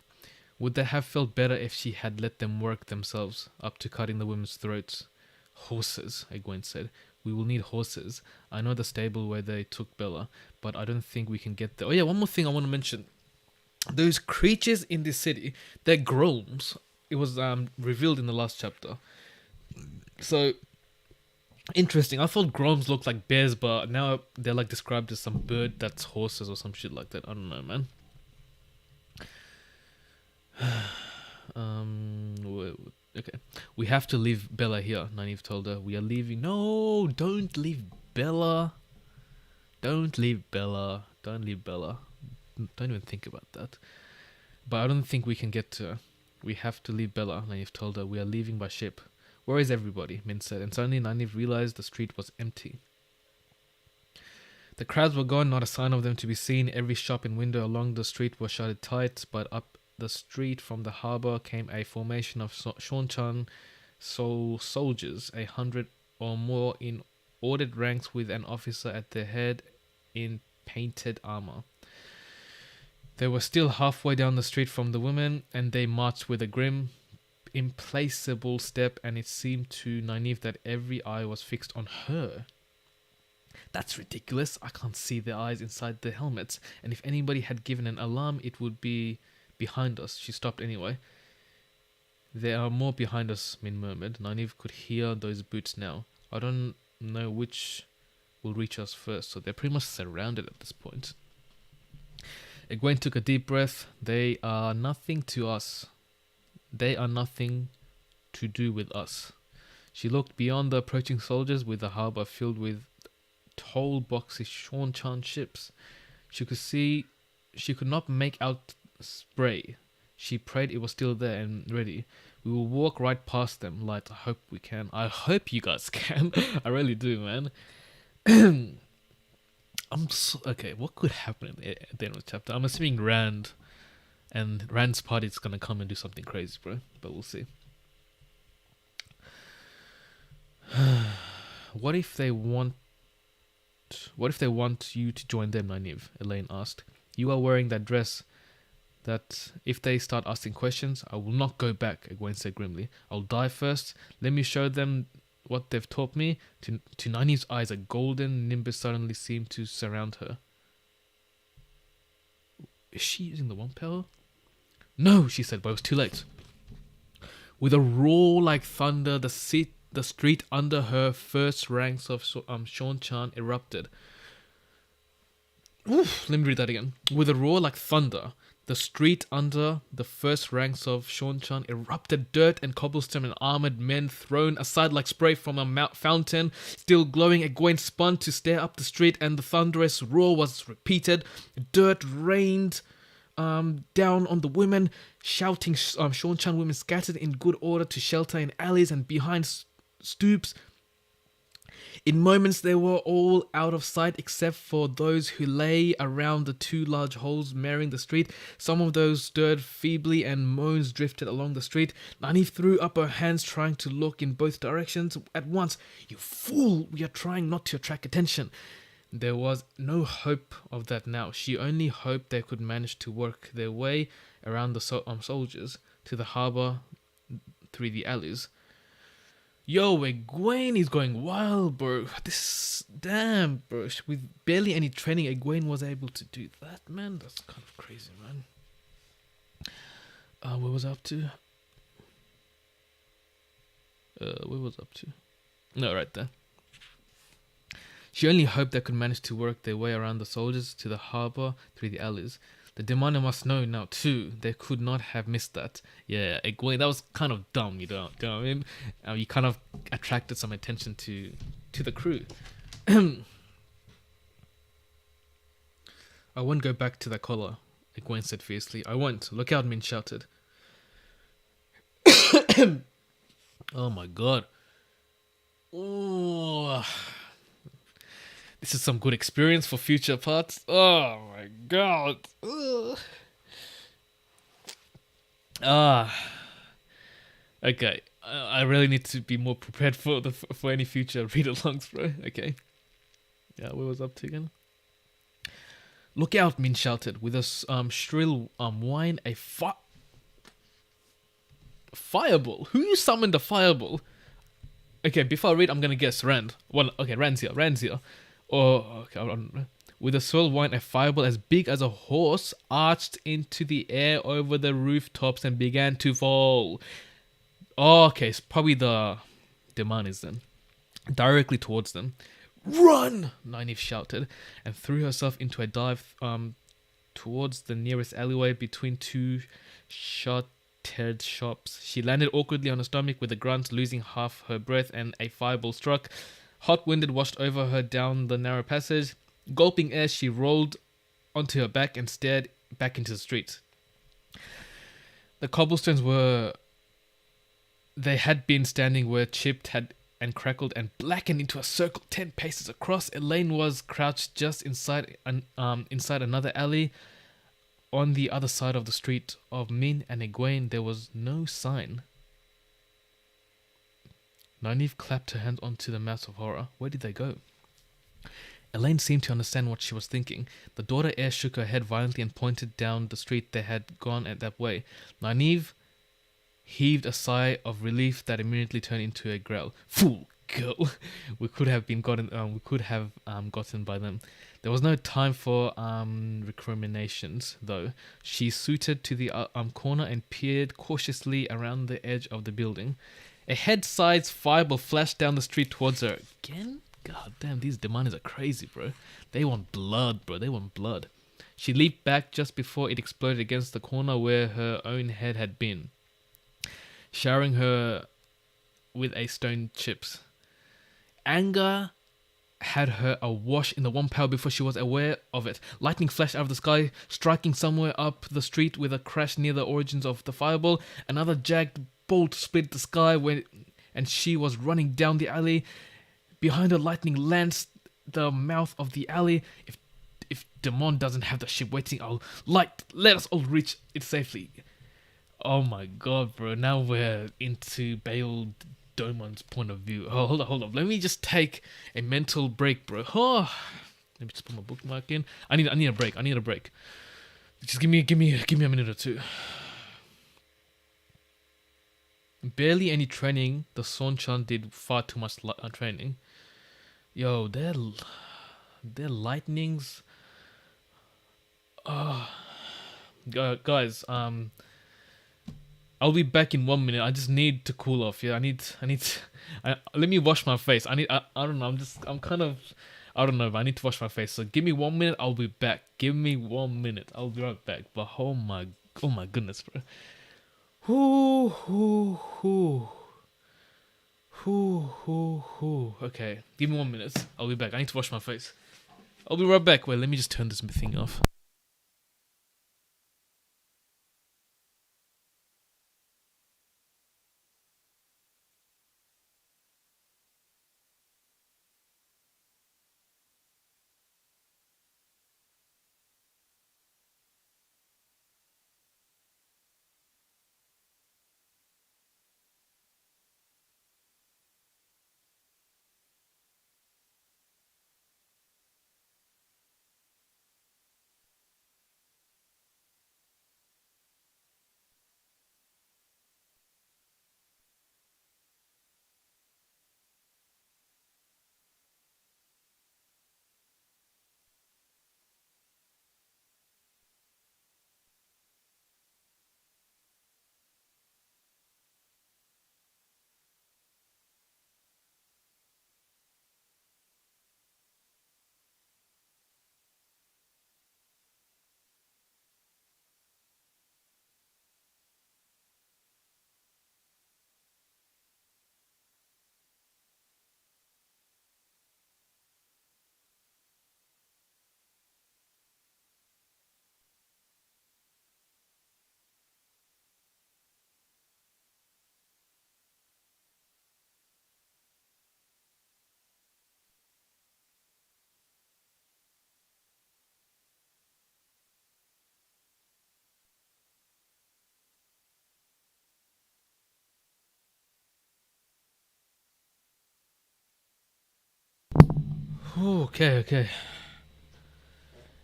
Would they have felt better if she had let them work themselves up to cutting the women's throats? Horses, Egwene said. We will need horses. I know the stable where they took Bella, but I don't think we can get there. Oh yeah, one more thing I want to mention. Those creatures in this city, they're gnomes. revealed in the last chapter. So interesting. I thought Groms looked like bears, but now they're like described as some bird that's horses or some shit like that. I don't know, man. Okay. We have to leave Bella here, Nynaeve told her. We are leaving. No, don't leave Bella. Don't leave Bella. Don't leave Bella. Don't even think about that. But I don't think we can get to her. We have to leave Bella, Nynaeve told her. We are leaving by ship. Where is everybody? Min said, and suddenly Nynaeve realized the street was empty. The crowds were gone, not a sign of them to be seen. Every shop and window along the street was shuttered tight, but up the street from the harbour came a formation of Shawn-Chan soldiers, 100 or more in ordered ranks with an officer at their head in painted armour. They were still halfway down the street from the women, and they marched with a grim, implacable step, and it seemed to Nynaeve that every eye was fixed on her. That's ridiculous. I can't see their eyes inside the helmets, and if anybody had given an alarm, it would be behind us. She stopped anyway. There are more behind us, Min murmured. Nynaeve could hear those boots now. I don't know which will reach us first, so they're pretty much surrounded at this point. Egwene took a deep breath. They are nothing to us. They are nothing to do with us. She looked beyond the approaching soldiers with the harbour filled with tall boxy Shawn-Chan ships. She could not make out spray. She prayed it was still there and ready. We will walk right past them, Light. I hope we can. I hope you guys can. I really do, man. Okay, what could happen at the end of the chapter? I'm assuming Rand and Rand's party is gonna come and do something crazy, bro. But we'll see. What if they want you to join them, Nynaeve? Elaine asked. You are wearing that dress. That if they start asking questions, I will not go back, Egwene said grimly. I'll die first. Let me show them what they've taught me. To Nynaeve's eyes, a golden nimbus suddenly seemed to surround her. Is she using the one power? No, she said, but it was too late. With a roar like thunder, the street under her first ranks of Shawn-Chan erupted. Oof, let me read that again. With a roar like thunder, the street under the first ranks of Shawn-Chan erupted. Dirt and cobblestone and armoured men thrown aside like spray from a fountain. Still glowing, Egwene spun to stare up the street, and the thunderous roar was repeated. Dirt rained down on the women. Shouting Shawn-Chan women scattered in good order to shelter in alleys and behind stoops. In moments they were all out of sight except for those who lay around the two large holes marring the street. Some of those stirred feebly and moans drifted along the street. Nynaeve threw up her hands trying to look in both directions at once. You fool! We are trying not to attract attention. There was no hope of that now. She only hoped they could manage to work their way around the soldiers to the harbour through the alleys. Yo, Egwene is going wild, bro. Damn, bro. With barely any training, Egwene was able to do that, man. That's kind of crazy, man. What was I up to? No, right there. She only hoped they could manage to work their way around the soldiers to the harbour through the alleys. The Demonic must know now too. They could not have missed that. Yeah, Egwene, that was kind of dumb, you know what I mean? You kind of attracted some attention to the crew. I won't go back to that collar, Egwene said fiercely. I won't. Look out, Min shouted. Oh my god. Oh. This is some good experience for future parts. Oh my god. Okay. I really need to be more prepared for any future read-alongs, bro. Okay. Yeah, where was I up to again? Look out, Min shouted with a shrill whine. A fireball. Who summoned a fireball? Okay, before I read, I'm gonna guess Rand. Well, okay, Rand's here. Or okay, I don't know. With a swirl wine, a fireball as big as a horse arched into the air over the rooftops and began to fall. Oh, okay, it's probably the Demanis then. Directly towards them. Run! Nynaeve shouted and threw herself into a dive towards the nearest alleyway between two shuttered shops. She landed awkwardly on her stomach with a grunt, losing half her breath, and a fireball struck. Hot wind washed over her down the narrow passage. Gulping air, she rolled onto her back and stared back into the street. The cobblestones they had been standing were chipped and crackled and blackened into a circle 10 paces across. Elaine was crouched just inside another alley. On the other side of the street of Min and Egwene, there was no sign. Nynaeve clapped her hands onto the mass of horror. Where did they go? Elaine seemed to understand what she was thinking. The daughter heir shook her head violently and pointed down the street. They had gone that way. Nynaeve heaved a sigh of relief that immediately turned into a growl. Fool, girl! We could have gotten by them. There was no time for recriminations, though. She scooted to the corner and peered cautiously around the edge of the building. A head-sized fireball flashed down the street towards her. Again? God damn, these Demanis are crazy, bro. They want blood, bro. They want blood. She leaped back just before it exploded against the corner where her own head had been, showering her with stone chips. Anger had her awash in the one power before she was aware of it. Lightning flashed out of the sky, striking somewhere up the street with a crash near the origins of the fireball. Another jagged bolt split the sky and she was running down the alley. Behind her, lightning lanced the mouth of the alley. If Damon doesn't have the ship waiting, let us all reach it safely. Oh my god, bro. Now we're into Bail Domon's point of view. Oh, hold on. Let me just take a mental break, bro. Oh, let me just put my bookmark in. I need a break. Just give me a minute or two. Barely any training. The Sonchan did far too much training. Yo, their lightnings. Guys, I'll be back in 1 minute. I just need to cool off. Yeah, let me wash my face. I don't know. I don't know, but I need to wash my face. So give me 1 minute. I'll be back. Give me 1 minute. I'll be right back. But oh my goodness, bro. Okay, give me 1 minute. I'll be back. I need to wash my face. I'll be right back. Wait, let me just turn this thing off. Okay.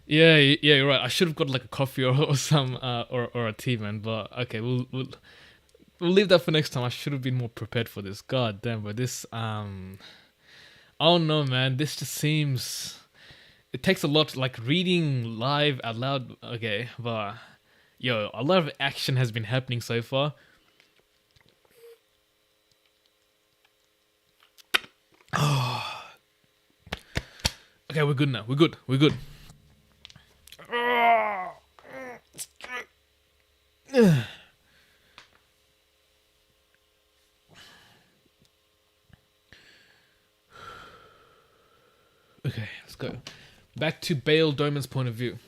Yeah, you're right. I should have got like a coffee or some or a tea, man. But okay, we'll leave that for next time. I should have been more prepared for this. God damn, but this I don't know, man. This just seems it takes a lot, like reading live out loud. Okay, but yo, a lot of action has been happening so far. Okay, we're good now. We're good. We're good. Okay, let's go. Back to Bale Doman's point of view.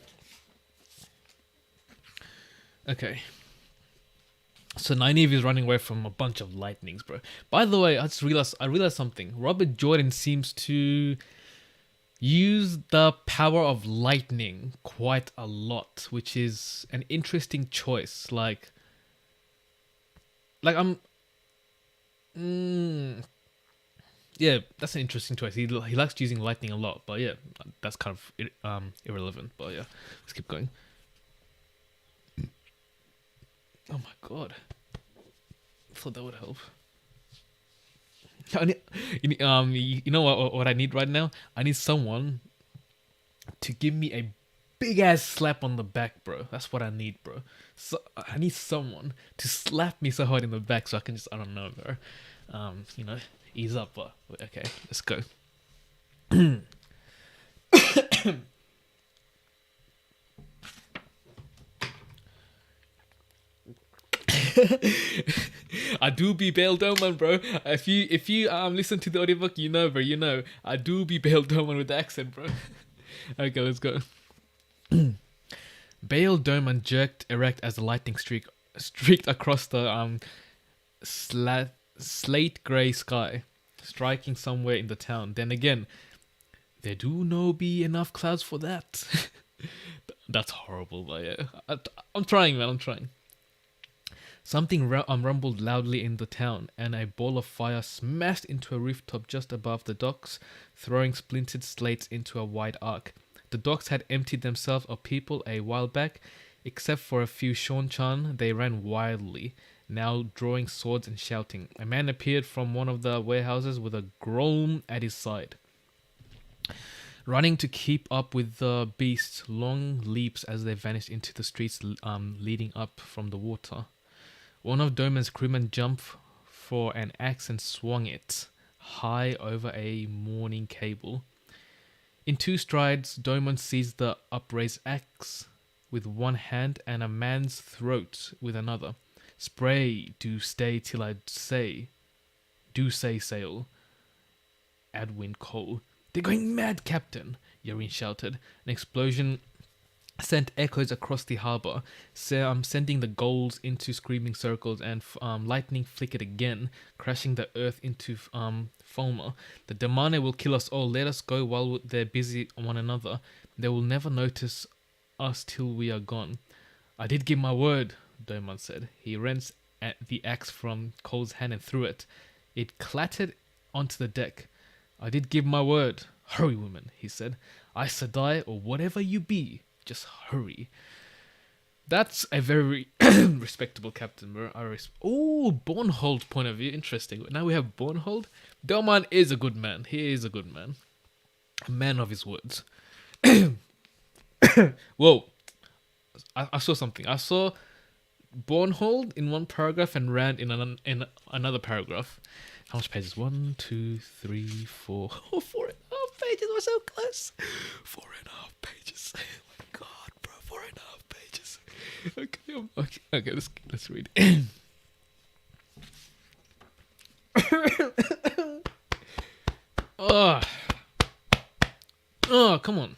Okay. So Nynaeve is running away from a bunch of lightnings, bro. By the way, I realized something. Robert Jordan seems to use the power of lightning quite a lot, which is an interesting choice. Yeah, that's an interesting choice. He likes using lightning a lot, but yeah, that's kind of irrelevant. But yeah, let's keep going. Oh my god, I thought that would help. You know what I need right now? I need someone to give me a big ass slap on the back, bro. That's what I need, bro. So I need someone to slap me so hard in the back so I can just, I don't know, bro. Ease up, but okay, let's go. I do be Bale Doman, bro. If you listen to the audiobook, you know, bro. You know, I do be Bale Doman with the accent, bro. Okay, let's go. Bale Doman jerked erect as the lightning streaked across the slate grey sky, striking somewhere in the town. Then again, there do no be enough clouds for that. That's horrible, but yeah, I'm trying, man. I'm trying. Something rumbled loudly in the town, and a ball of fire smashed into a rooftop just above the docks, throwing splintered slates into a wide arc. The docks had emptied themselves of people a while back. Except for a few Sean-chan, they ran wildly, now drawing swords and shouting. A man appeared from one of the warehouses with a groan at his side. Running to keep up with the beasts, long leaps as they vanished into the streets leading up from the water. One of Doman's crewmen jumped for an axe and swung it high over a mooring cable. In 2 strides, Doman seized the upraised axe with one hand and a man's throat with another. Spray, do stay till I say. Do say sail. Adwin Cole. They're going mad, Captain, Yarin shouted. An explosion sent echoes across the harbour, sending the gulls into screaming circles, and lightning flickered again, crashing the earth into Fulmer. The Damane will kill us all. Let us go while they're busy on one another. They will never notice us till we are gone. I did give my word, Doman said. He wrenched at the axe from Cole's hand and threw it. It clattered onto the deck. I did give my word. Hurry, woman, he said. I Sadai, or whatever you be. Just hurry. That's a very respectable captain, bro. Bornhold point of view. Interesting. Now we have Bornhold. Doman is a good man. He is a good man. A man of his words. Whoa. I saw something. I saw Bornhold in one paragraph and Rand in another paragraph. How much pages? 1, 2, 3, 4. Oh, 4.5 pages. We're so close. 4.5 pages. God, bro, 4.5 pages. Okay, let's read. Come on.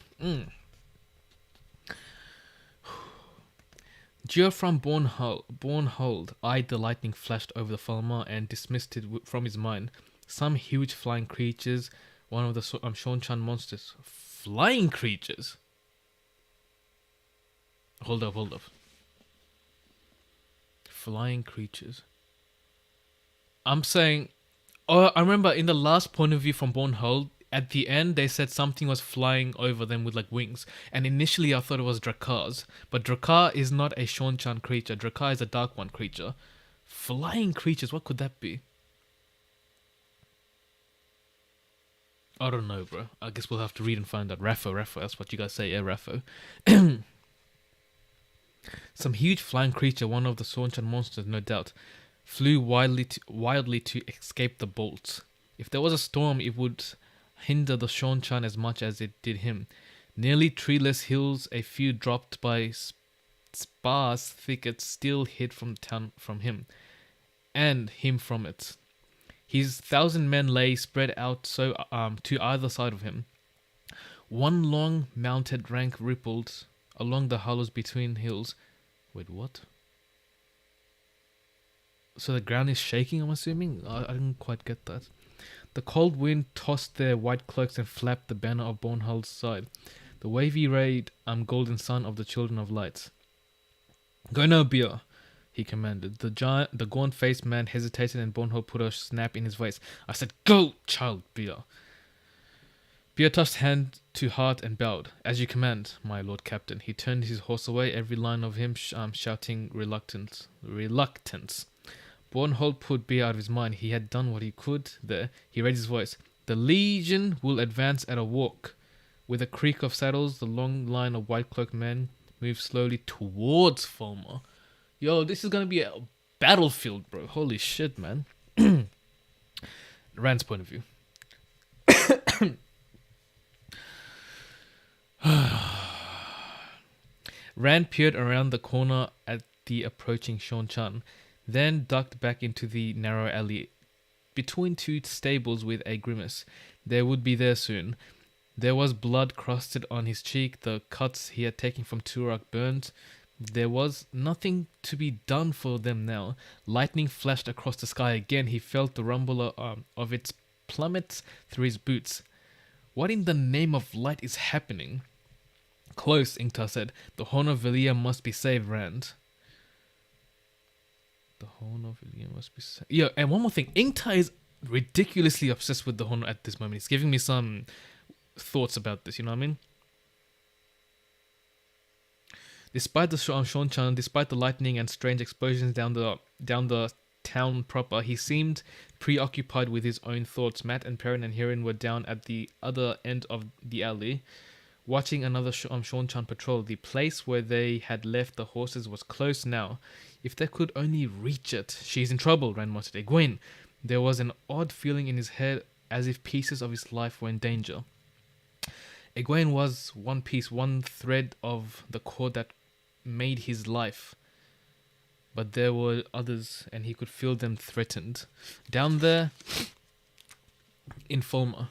Geoffram Bornhold eyed the lightning flashed over the Falmar and dismissed it from his mind. Some huge flying creatures, one of the Shonchan monsters. Flying creatures? Hold up. Flying creatures. I'm saying... Oh, I remember in the last point of view from Bornhold, at the end they said something was flying over them with like wings. And initially I thought it was Drakars. But Drakar is not a Shonchan creature. Drakar is a Dark One creature. Flying creatures, what could that be? I don't know, bro. I guess we'll have to read and find out. Raffo. That's what you guys say, yeah, Raffo. Some huge flying creature, one of the Saunchan monsters, no doubt, flew wildly to escape the bolts. If there was a storm, it would hinder the Saunchan as much as it did him. Nearly treeless hills, a few dropped by sparse thickets, still hid from town from him, and him from it. His 1,000 men lay spread out to either side of him. One long mounted rank rippled along the hollows between hills. Wait, what? So the ground is shaking, I'm assuming? I didn't quite get that. The cold wind tossed their white cloaks and flapped the banner of Bornhald's side. The wavy rayed golden sun of the children of light. Go no, beer, he commanded. The gaunt-faced man hesitated and Bornhold put a snap in his voice. I said, go, child, beer. Beer touched hand to heart and bowed. As you command, my lord captain. He turned his horse away, every line of him shouting reluctance. Bornhold put Beer out of his mind. He had done what he could there. He raised his voice. The legion will advance at a walk. With a creak of saddles, the long line of white-cloaked men moved slowly towards Fulmer. Yo, this is gonna be a battlefield, bro. Holy shit, man. Rand's point of view. Rand peered around the corner at the approaching Saunchan, then ducked back into the narrow alley between two stables with a grimace. They would be there soon. There was blood crusted on his cheek, the cuts he had taken from Turak burned. There was nothing to be done for them now. Lightning flashed across the sky again. He felt the rumble of its plummets through his boots. What in the name of light is happening? Close, Ingtar said. The Horn of Velia must be saved, Rand. The Horn of Velia must be saved. Yeah, and one more thing. Ingtar is ridiculously obsessed with the Horn at this moment. He's giving me some thoughts about this, you know what I mean? Despite the Saunchan, despite the lightning and strange explosions down the town proper, he seemed preoccupied with his own thoughts. Matt and Perrin and Hirin were down at the other end of the alley, watching another Saunchan patrol. The place where they had left the horses was close now. If they could only reach it. She's in trouble, Rand muttered. Egwene. There was an odd feeling in his head, as if pieces of his life were in danger. Egwene was one piece, one thread of the cord that made his life. But there were others, and he could feel them threatened. Down there, in Fulmer.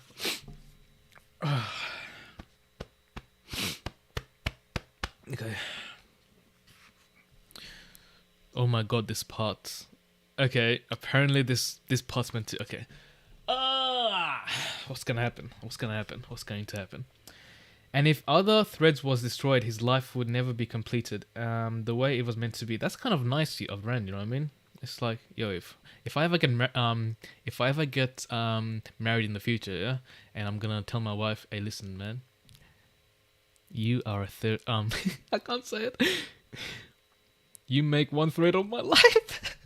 Okay. Oh my god, this part. Okay, apparently this part's meant to... Okay. What's gonna happen? What's going to happen? And if other threads was destroyed, his life would never be completed. The way it was meant to be. That's kind of nice of Rand, you know what I mean? It's like, yo, if I ever get married in the future, yeah, and I'm gonna tell my wife, hey, listen, man, you are a third. I can't say it. You make one thread of my life.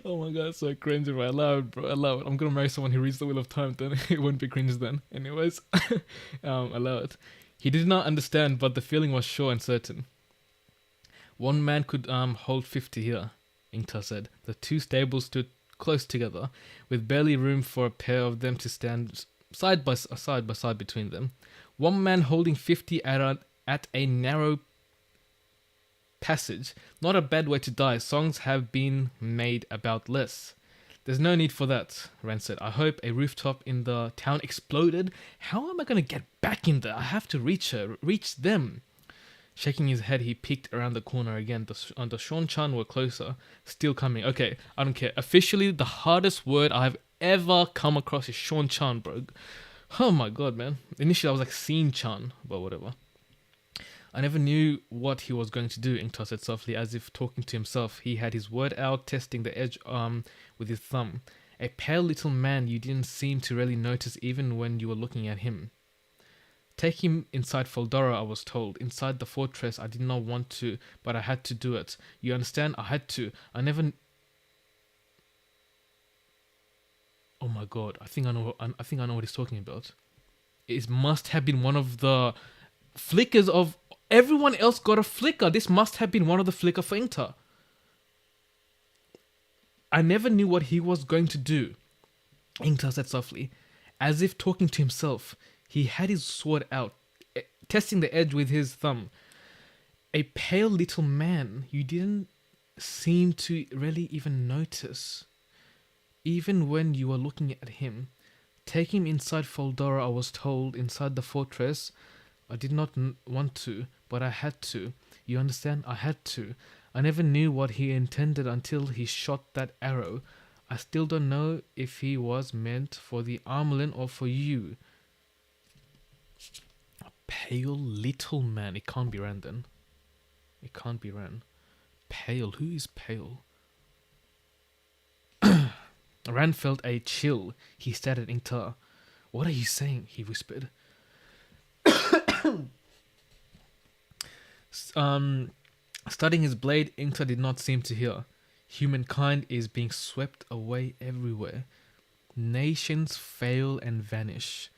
Oh my god, so cringe if I allow it, bro. Allow it. I'm gonna marry someone who reads the Wheel of Time, then it won't be cringe then. Anyways, allow it. He did not understand, but the feeling was sure and certain. One man could hold 50 here, Ingtar said. The two stables stood close together, with barely room for a pair of them to stand side by side between them. One man holding 50 at a narrow passage. Not a bad way to die. Songs have been made about less. There's no need for that, Rand said. I hope a rooftop in the town exploded. How am I going to get back in there? I have to reach them. Shaking his head, he peeked around the corner again. The Saunchan were closer, still coming. Okay, I don't care. Officially, the hardest word I've ever come across is Saunchan, bro. Oh my god, man. Initially, I was like, Scene-chan, but whatever. I never knew what he was going to do, Ingtar said softly, as if talking to himself. He had his word out, testing the edge with his thumb. A pale little man you didn't seem to really notice even when you were looking at him. Take him inside Foldora, I was told. Inside the fortress, I did not want to, but I had to do it. You understand? I had to. I never... Oh my god, I think I know what he's talking about. It must have been one of the flickers of everyone else got a flicker. This must have been one of the flicker for Inkta. I never knew what he was going to do, Inkta said softly, as if talking to himself. He had his sword out, testing the edge with his thumb. A pale little man you didn't seem to really even notice, even when you were looking at him. Take him inside Foldora, I was told, inside the fortress. I did not want to, but I had to. You understand? I had to. I never knew what he intended until he shot that arrow. I still don't know if he was meant for the Armelin or for you. A pale little man. It can't be Ran then. It can't be Ran. Pale. Who is pale? Ran felt a chill. He stared at Inkta. What are you saying? He whispered. Studying his blade, Inkta did not seem to hear. Humankind is being swept away everywhere. Nations fail and vanish.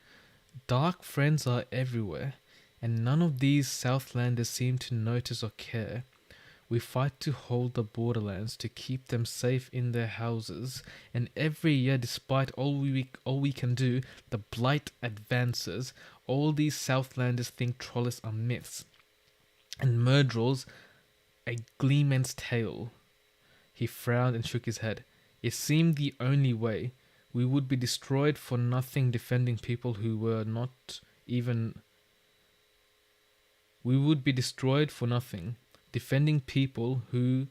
Dark friends are everywhere, and none of these Southlanders seem to notice or care. We fight to hold the borderlands, to keep them safe in their houses, and every year, despite all we can do, the blight advances. All these Southlanders think trolls are myths, and Murdrolls a gleeman's tale. He frowned and shook his head. It seemed the only way. We would be destroyed for nothing, defending people who were not even... We would be destroyed for nothing, defending people who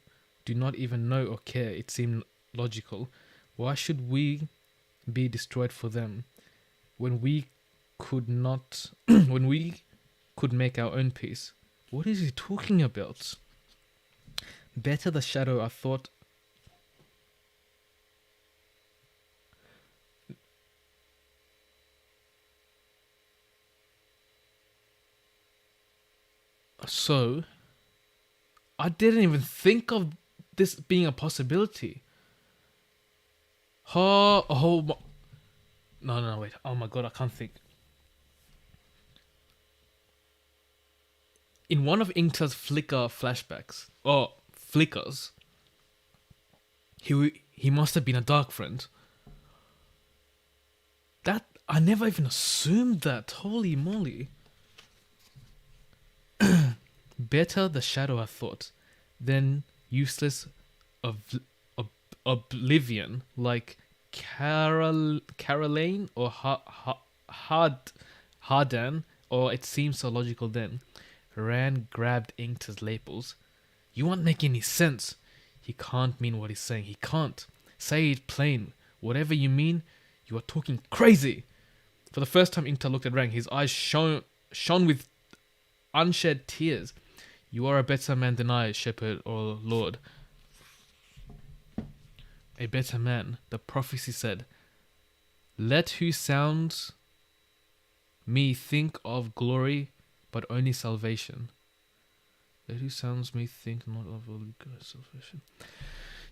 do not even know or care. It seemed logical. Why should we be destroyed for them when we could not... when we could make our own peace? What is he talking about? Better the shadow, I thought. So, I didn't even think of this being a possibility. No, wait. Oh my god, I can't think. In one of Inkta's flicker flashbacks, or flickers, he must have been a dark friend. That, I never even assumed that. Holy moly. Better the shadow, I thought, than useless oblivion like Caroline or Hardan, or it seemed so logical then. Ran grabbed Inkta's lapels. You won't make any sense. He can't mean what he's saying. He can't. Say it plain. Whatever you mean, you are talking crazy. For the first time, Inkta looked at Rang. His eyes shone with unshed tears. You are a better man than I, shepherd or lord. A better man, the prophecy said. Let who sounds me think of glory, but only salvation. Let who sounds me think not of salvation.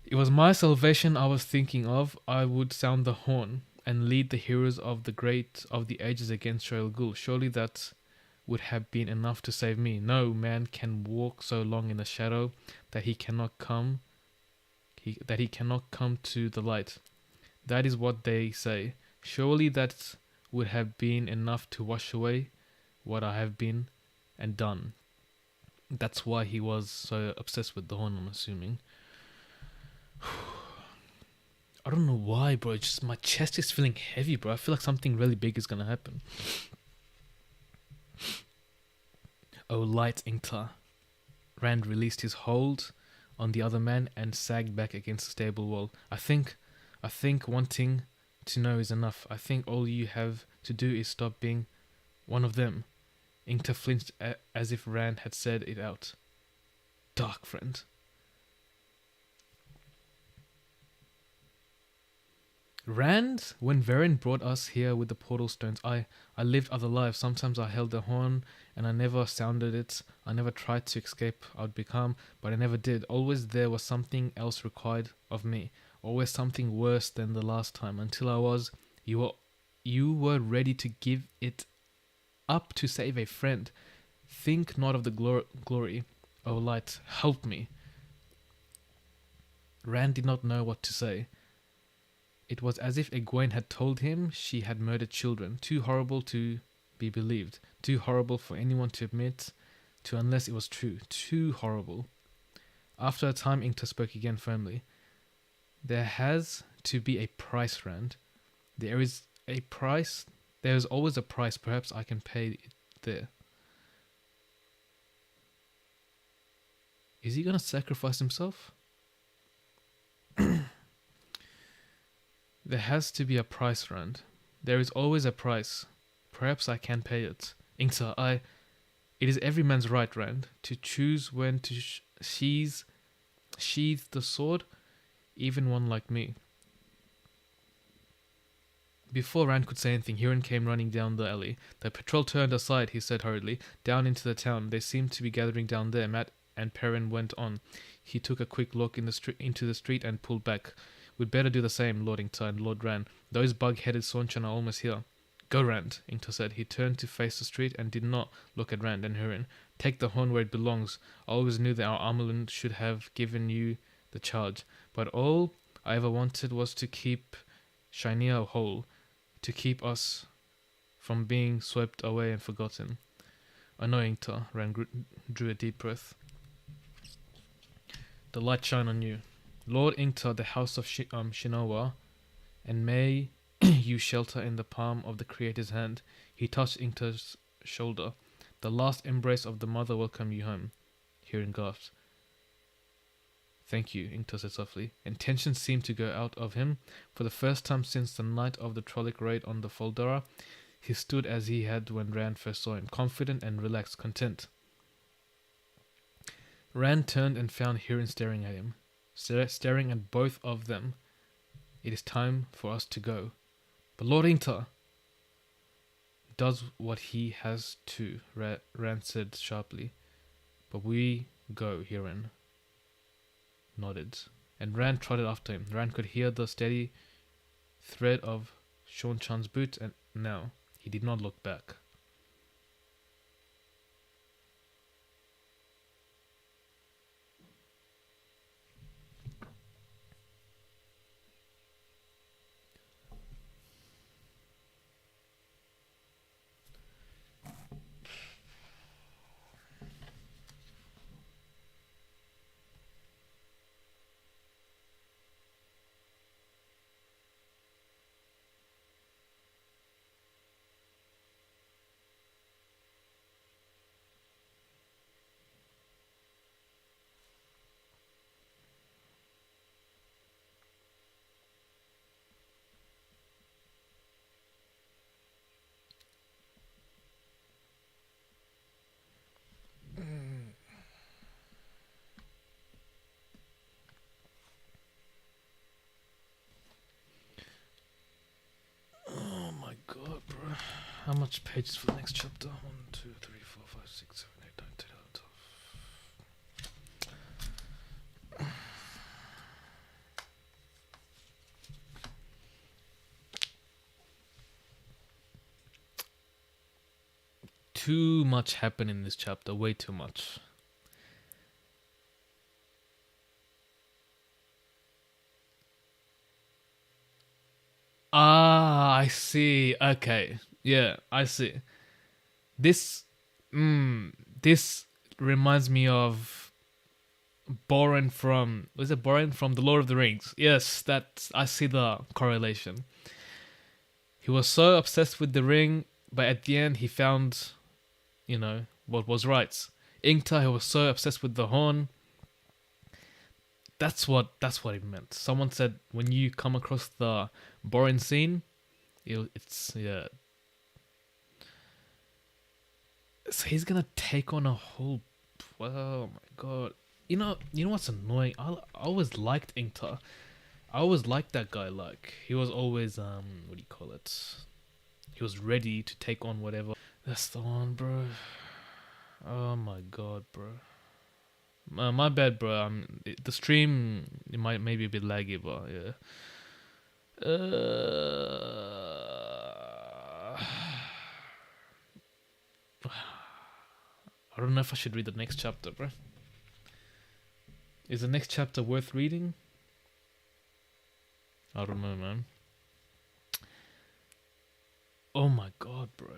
It was my salvation I was thinking of. I would sound the horn and lead the heroes of the ages against Shrael Ghul. Surely that would have been enough to save me. No man can walk so long in the shadow that he cannot come to the light. That is what they say. Surely that would have been enough to wash away what I have been and done. That's why he was so obsessed with the horn, I'm assuming. I don't know why, bro. It's just my chest is feeling heavy, bro. I feel like something really big is gonna happen. Oh, light Inkta. Rand released his hold on the other man and sagged back against the stable wall. I think wanting to know is enough. I think all you have to do is stop being one of them. Inkta flinched as if Rand had said it out. Dark friend. Rand, when Varen brought us here with the portal stones, I lived other lives. Sometimes I held the horn and I never sounded it. I never tried to escape. I would become, but I never did. Always there was something else required of me. Always something worse than the last time. Until you were ready to give it up to save a friend. Think not of the glory, O light, help me. Rand did not know what to say. It was as if Egwene had told him she had murdered children, too horrible to be believed, too horrible for anyone to admit to unless it was true, too horrible. After a time, Inkta spoke again firmly. There has to be a price, Rand. There is a price. There is always a price. Perhaps I can pay it there. Is he going to sacrifice himself? There has to be a price, Rand. There is always a price. Perhaps I can pay it. Inkta, it is every man's right, Rand, to choose when to sheathe the sword, even one like me. Before Rand could say anything, Huron came running down the alley. The patrol turned aside, he said hurriedly, down into the town. They seemed to be gathering down there. Mat and Perrin went on. He took a quick look into the street and pulled back. We'd better do the same, Lord Inkta and Lord Rand. Those bug-headed Saunchan are almost here. Go, Rand, Inkta said. He turned to face the street and did not look at Rand and Huron. Take the horn where it belongs. I always knew that our Amelin should have given you the charge. But all I ever wanted was to keep Shania whole, to keep us from being swept away and forgotten. I know, Inkta. Rand drew a deep breath. The light shine on you. Lord Inkta, the house of Shinowa, and may you shelter in the palm of the Creator's hand. He touched Inkta's shoulder. The last embrace of the mother welcome you home. Huron gasped. Thank you, Inkta said softly, and tension seemed to go out of him. For the first time since the night of the Trollic raid on the Foldara, he stood as he had when Rand first saw him, confident and relaxed, content. Rand turned and found Huron staring at him, staring at both of them. It is time for us to go. But Lord Inkta does what he has to, Rand said sharply. But we go, Huron nodded, and Rand trotted after him. Rand could hear the steady thread of Saunchan's boots, and now he did not look back. Oh my god, bro. How much pages for the next chapter? 1, 2, 3, 4, 5, 6, 7, 8, 9, 10, 11, 12. Too much happened in this chapter, way too much. Ah, I see. Okay. Yeah, I see. This this reminds me of Boren from, was it Boren from The Lord of the Rings? Yes, I see the correlation. He was so obsessed with the ring, but at the end he found, what was right. Inkta, he was so obsessed with the horn. That's what it meant. Someone said when you come across the Boren scene, it's yeah. So he's gonna take on a whole. Oh my god! You know what's annoying? I always liked Inkta. I always liked that guy. Like he was always what do you call it? He was ready to take on whatever. That's the one, bro. Oh my god, bro. My bad, bro. The stream it might maybe a bit laggy, but yeah. don't know if I should read the next chapter, bro. Is the next chapter worth reading? I don't know, man. Oh my god, bro.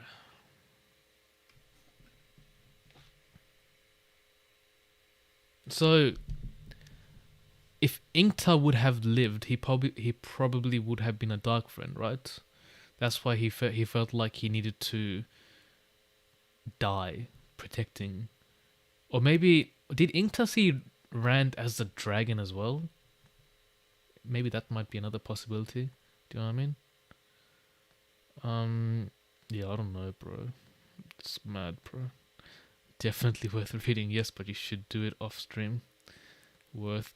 So, if Inkta would have lived, he probably would have been a dark friend, right? That's why he felt like he needed to die protecting, or maybe did Inkta see Rand as the dragon as well? Maybe that might be another possibility. Do you know what I mean? Yeah, I don't know, bro. It's mad, bro. Definitely worth reading, yes, but you should do it off stream. Worth.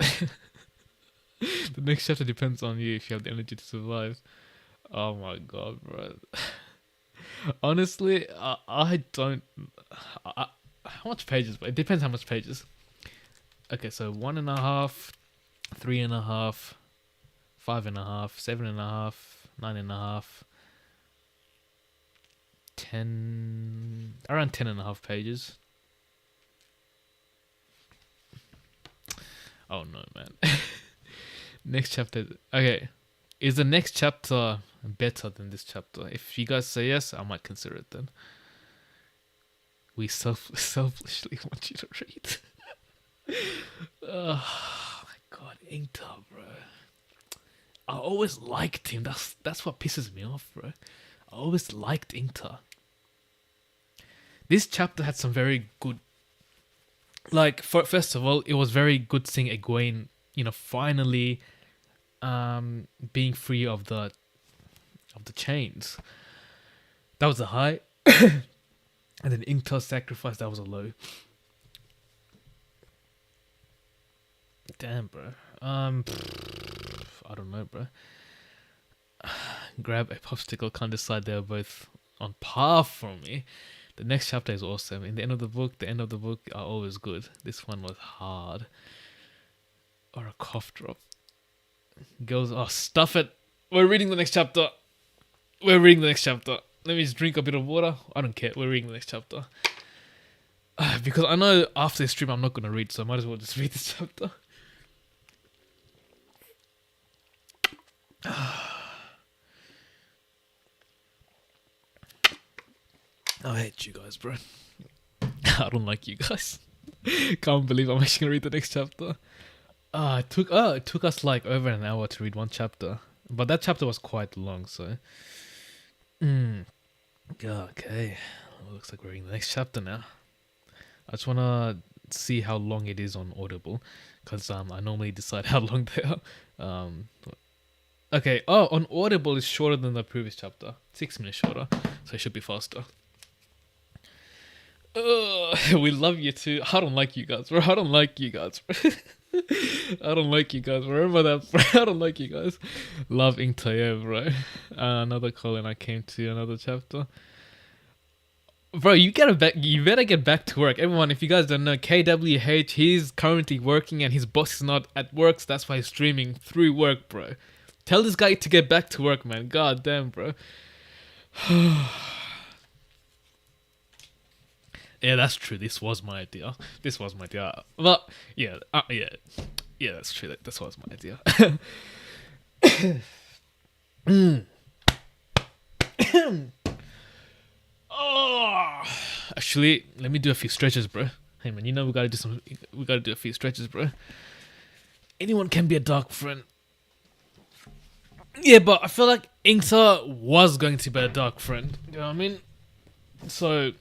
The next chapter depends on you if you have the energy to survive. Oh my god, bro. Honestly, I don't. How much pages? It depends how much pages. Okay, so 1.5, 3.5, 5.5, 7.5, 9.5, 10, around 10.5 pages. Oh no, man. Next chapter. Okay, is the next chapter better than this chapter? If you guys say yes, I might consider it then. We selfishly want you to read. Oh my god, Inkta, bro. I always liked him. That's what pisses me off, bro. I always liked Inkta. This chapter had some very good. Like, first of all, it was very good seeing Egwene, finally, being free of the chains. That was a high, and then Inkta's sacrifice. That was a low. Damn, bro. I don't know, bro. Grab a popsicle. Can't decide. They're both on par for me. The next chapter is awesome. The end of the book are always good. This one was hard. Or a cough drop. Girls, stuff it. We're reading the next chapter. Let me just drink a bit of water. I don't care. We're reading the next chapter. Because I know after this stream I'm not going to read, so I might as well just read this chapter. I hate you guys, bro. I don't like you guys. Can't believe I'm actually gonna read the next chapter. It took us like over an hour to read one chapter, but that chapter was quite long. So, okay. Looks like we're reading the next chapter now. I just wanna see how long it is on Audible, because I normally decide how long they are. Okay. Oh, on Audible it's shorter than the previous chapter, 6 minutes shorter, so it should be faster. We love you too. I don't like you guys, bro. I don't like you guys, bro. Remember that, bro. I don't like you guys. Love Inkta, yeah, bro. Another call and I came to another chapter. Bro, you better get back to work. Everyone, if you guys don't know, KWH, he's currently working and his boss is not at work, so that's why he's streaming through work, bro. Tell this guy to get back to work, man. God damn, bro. Yeah, that's true. This was my idea. But yeah, that's true. This was my idea. Oh, actually, let me do a few stretches, bro. Hey man, we gotta do a few stretches, bro. Anyone can be a dark friend. Yeah, but I feel like Inkta was going to be a dark friend. You know what I mean? So.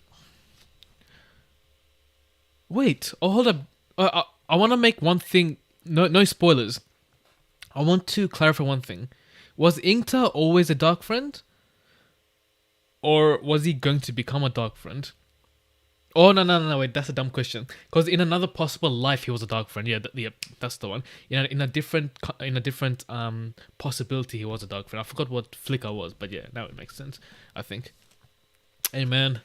Wait, hold up. I want to make one thing. No spoilers. I want to clarify one thing. Was Inkta always a dark friend? Or was he going to become a dark friend? Oh, no, wait, that's a dumb question. Because in another possible life, he was a dark friend. Yeah, that's the one. In a different possibility, he was a dark friend. I forgot what flicker was, but yeah, now it makes sense, I think. Hey, man.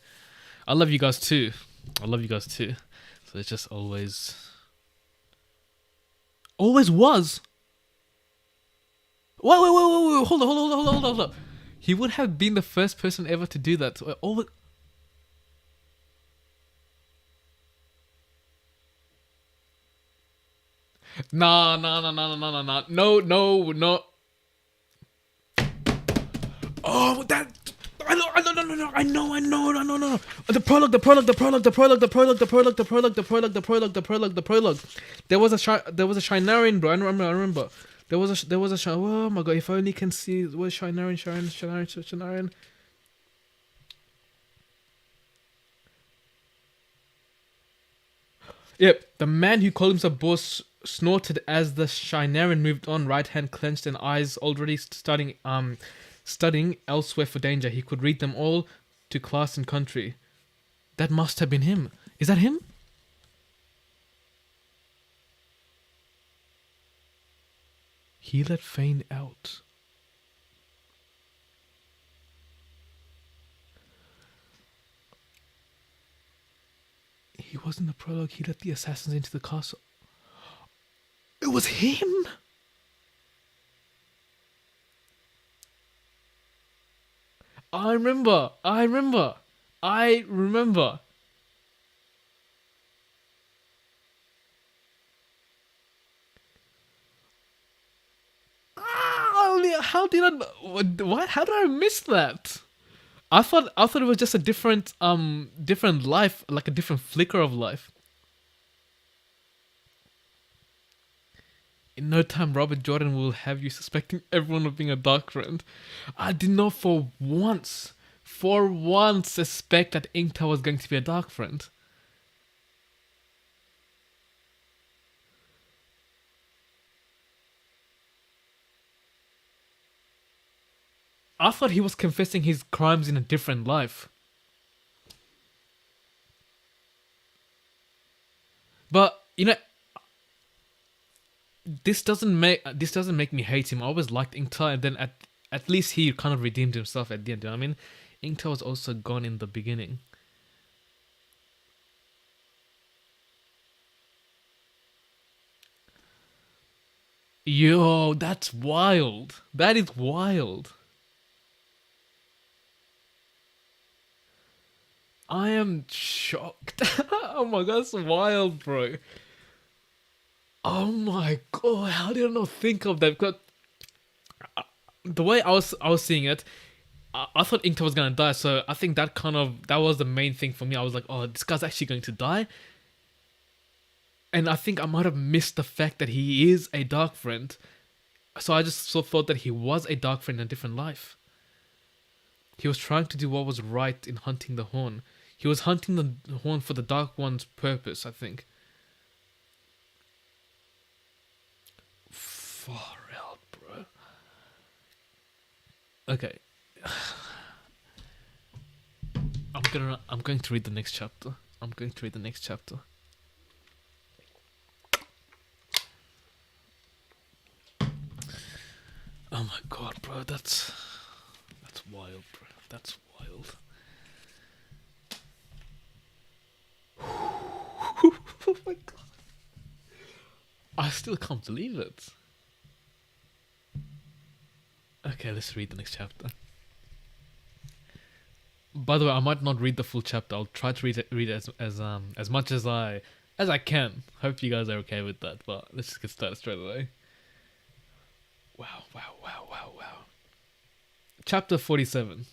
I love you guys too. So it's just always was. Wait, hold up. He would have been the first person ever to do that. Nah, nah, nah, nah, nah, nah, nah. No, no, no. Oh, that. I know, no, no, no. No. The prologue, the prologue, the prologue, the prologue, the prologue, the prologue, the prologue, the prologue, the prologue, the prologue, the prologue. There was a Shinarian, bro. I remember. There was a oh my god, if I only can see where's Shinarian. Yep, the man who called himself boss snorted as the Shinarian moved on, right hand clenched and eyes already studying elsewhere for danger. He could read them all to class and country. That must have been him. Is that him? He let Fane out. He was in the prologue. He let the assassins into the castle. It was him. I remember. How did I? What? How did I miss that? I thought it was just a different life, like a different flicker of life. In no time, Robert Jordan will have you suspecting everyone of being a dark friend. I did not for once suspect that Inkta was going to be a dark friend. I thought he was confessing his crimes in a different life. But you know, this doesn't make me hate him. I always liked Inkta, and then at least he kind of redeemed himself at the end. You know what I mean? Inkta was also gone in the beginning. Yo, that's wild. That is wild. I am shocked. Oh my god, that's wild, bro. Oh my god, how did I not think of that? Because the way I was seeing it, I thought Inkta was gonna die, so I think that was the main thing for me. I was like, oh, this guy's actually going to die, and I think I might have missed the fact that he is a dark friend. So I just sort of thought that he was a dark friend in a different life. He was trying to do what was right in hunting the horn. He was hunting the horn for the Dark One's purpose, I think. Far out, bro. Okay. I'm going to read the next chapter. Oh my god, bro, that's wild, bro. That's wild. Oh my god. I still can't believe it. Okay, let's read the next chapter. By the way, I might not read the full chapter. I'll try to read it as much as I can. Hope you guys are okay with that. But let's just get started straight away. Wow. Chapter 47.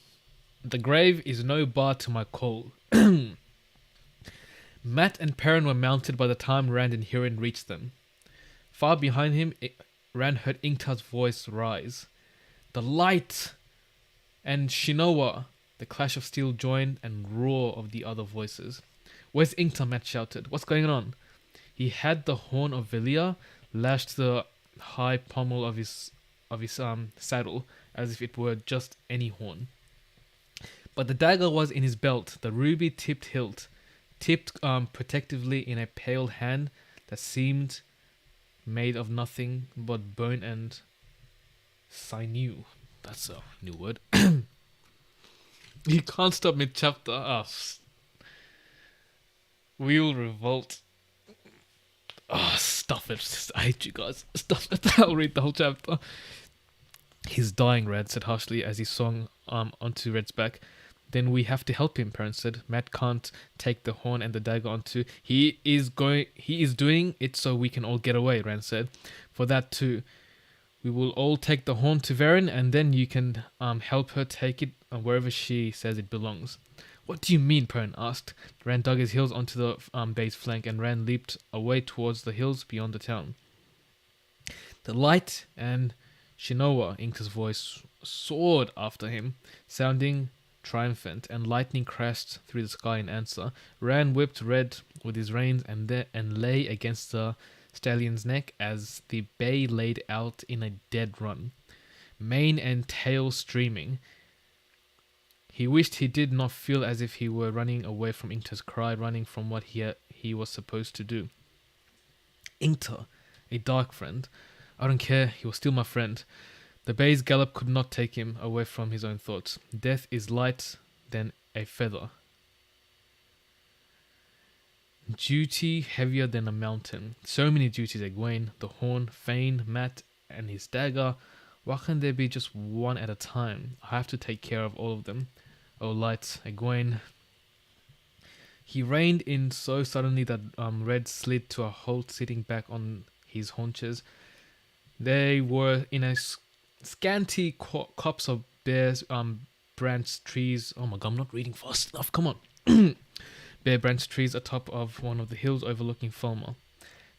The grave is no bar to my call. Matt and Perrin were mounted by the time Rand and Hurin reached them. Far behind him, Rand heard Inkta's voice rise. The light! And Shinoa! The clash of steel joined and roar of the other voices. Where's Inkta? Matt shouted. What's going on? He had the horn of Velia lashed to the high pommel of his saddle as if it were just any horn. But the dagger was in his belt, the ruby-tipped hilt, tipped protectively in a pale hand that seemed made of nothing but bone and sinew. That's a new word. You can't stop mid-chapter. Oh, we will revolt. Oh, stop it. I hate you guys. Stop it. I'll read the whole chapter. He's dying, Red said harshly as he swung onto Red's back. Then we have to help him, Perrin said. Matt can't take the horn and the dagger onto. He is doing it so we can all get away, Rand said. For that too. We will all take the horn to Varen, and then you can help her take it wherever she says it belongs. What do you mean? Perrin asked. Rand dug his heels onto the base flank, and Rand leaped away towards the hills beyond the town. The light and Shinoa, Ink's voice soared after him, sounding triumphant, and lightning crashed through the sky in answer. Rand whipped Red with his reins and lay against the stallion's neck as the bay laid out in a dead run, mane and tail streaming. He wished he did not feel as if he were running away from Inkta's cry, running from what he was supposed to do. Inkta, a dark friend. I don't care, he was still my friend. The bay's gallop could not take him away from his own thoughts. Death is light than a feather. Duty heavier than a mountain. So many duties, Egwene, the horn, Fane, Matt, and his dagger. Why can't there be just one at a time? I have to take care of all of them. Oh, light, Egwene. He reined in so suddenly that Red slid to a halt, sitting back on his haunches. They were in a scanty copse of bare branched trees. Oh my god, I'm not reading fast enough. Come on. Bare branched trees atop of one of the hills overlooking Fulmer.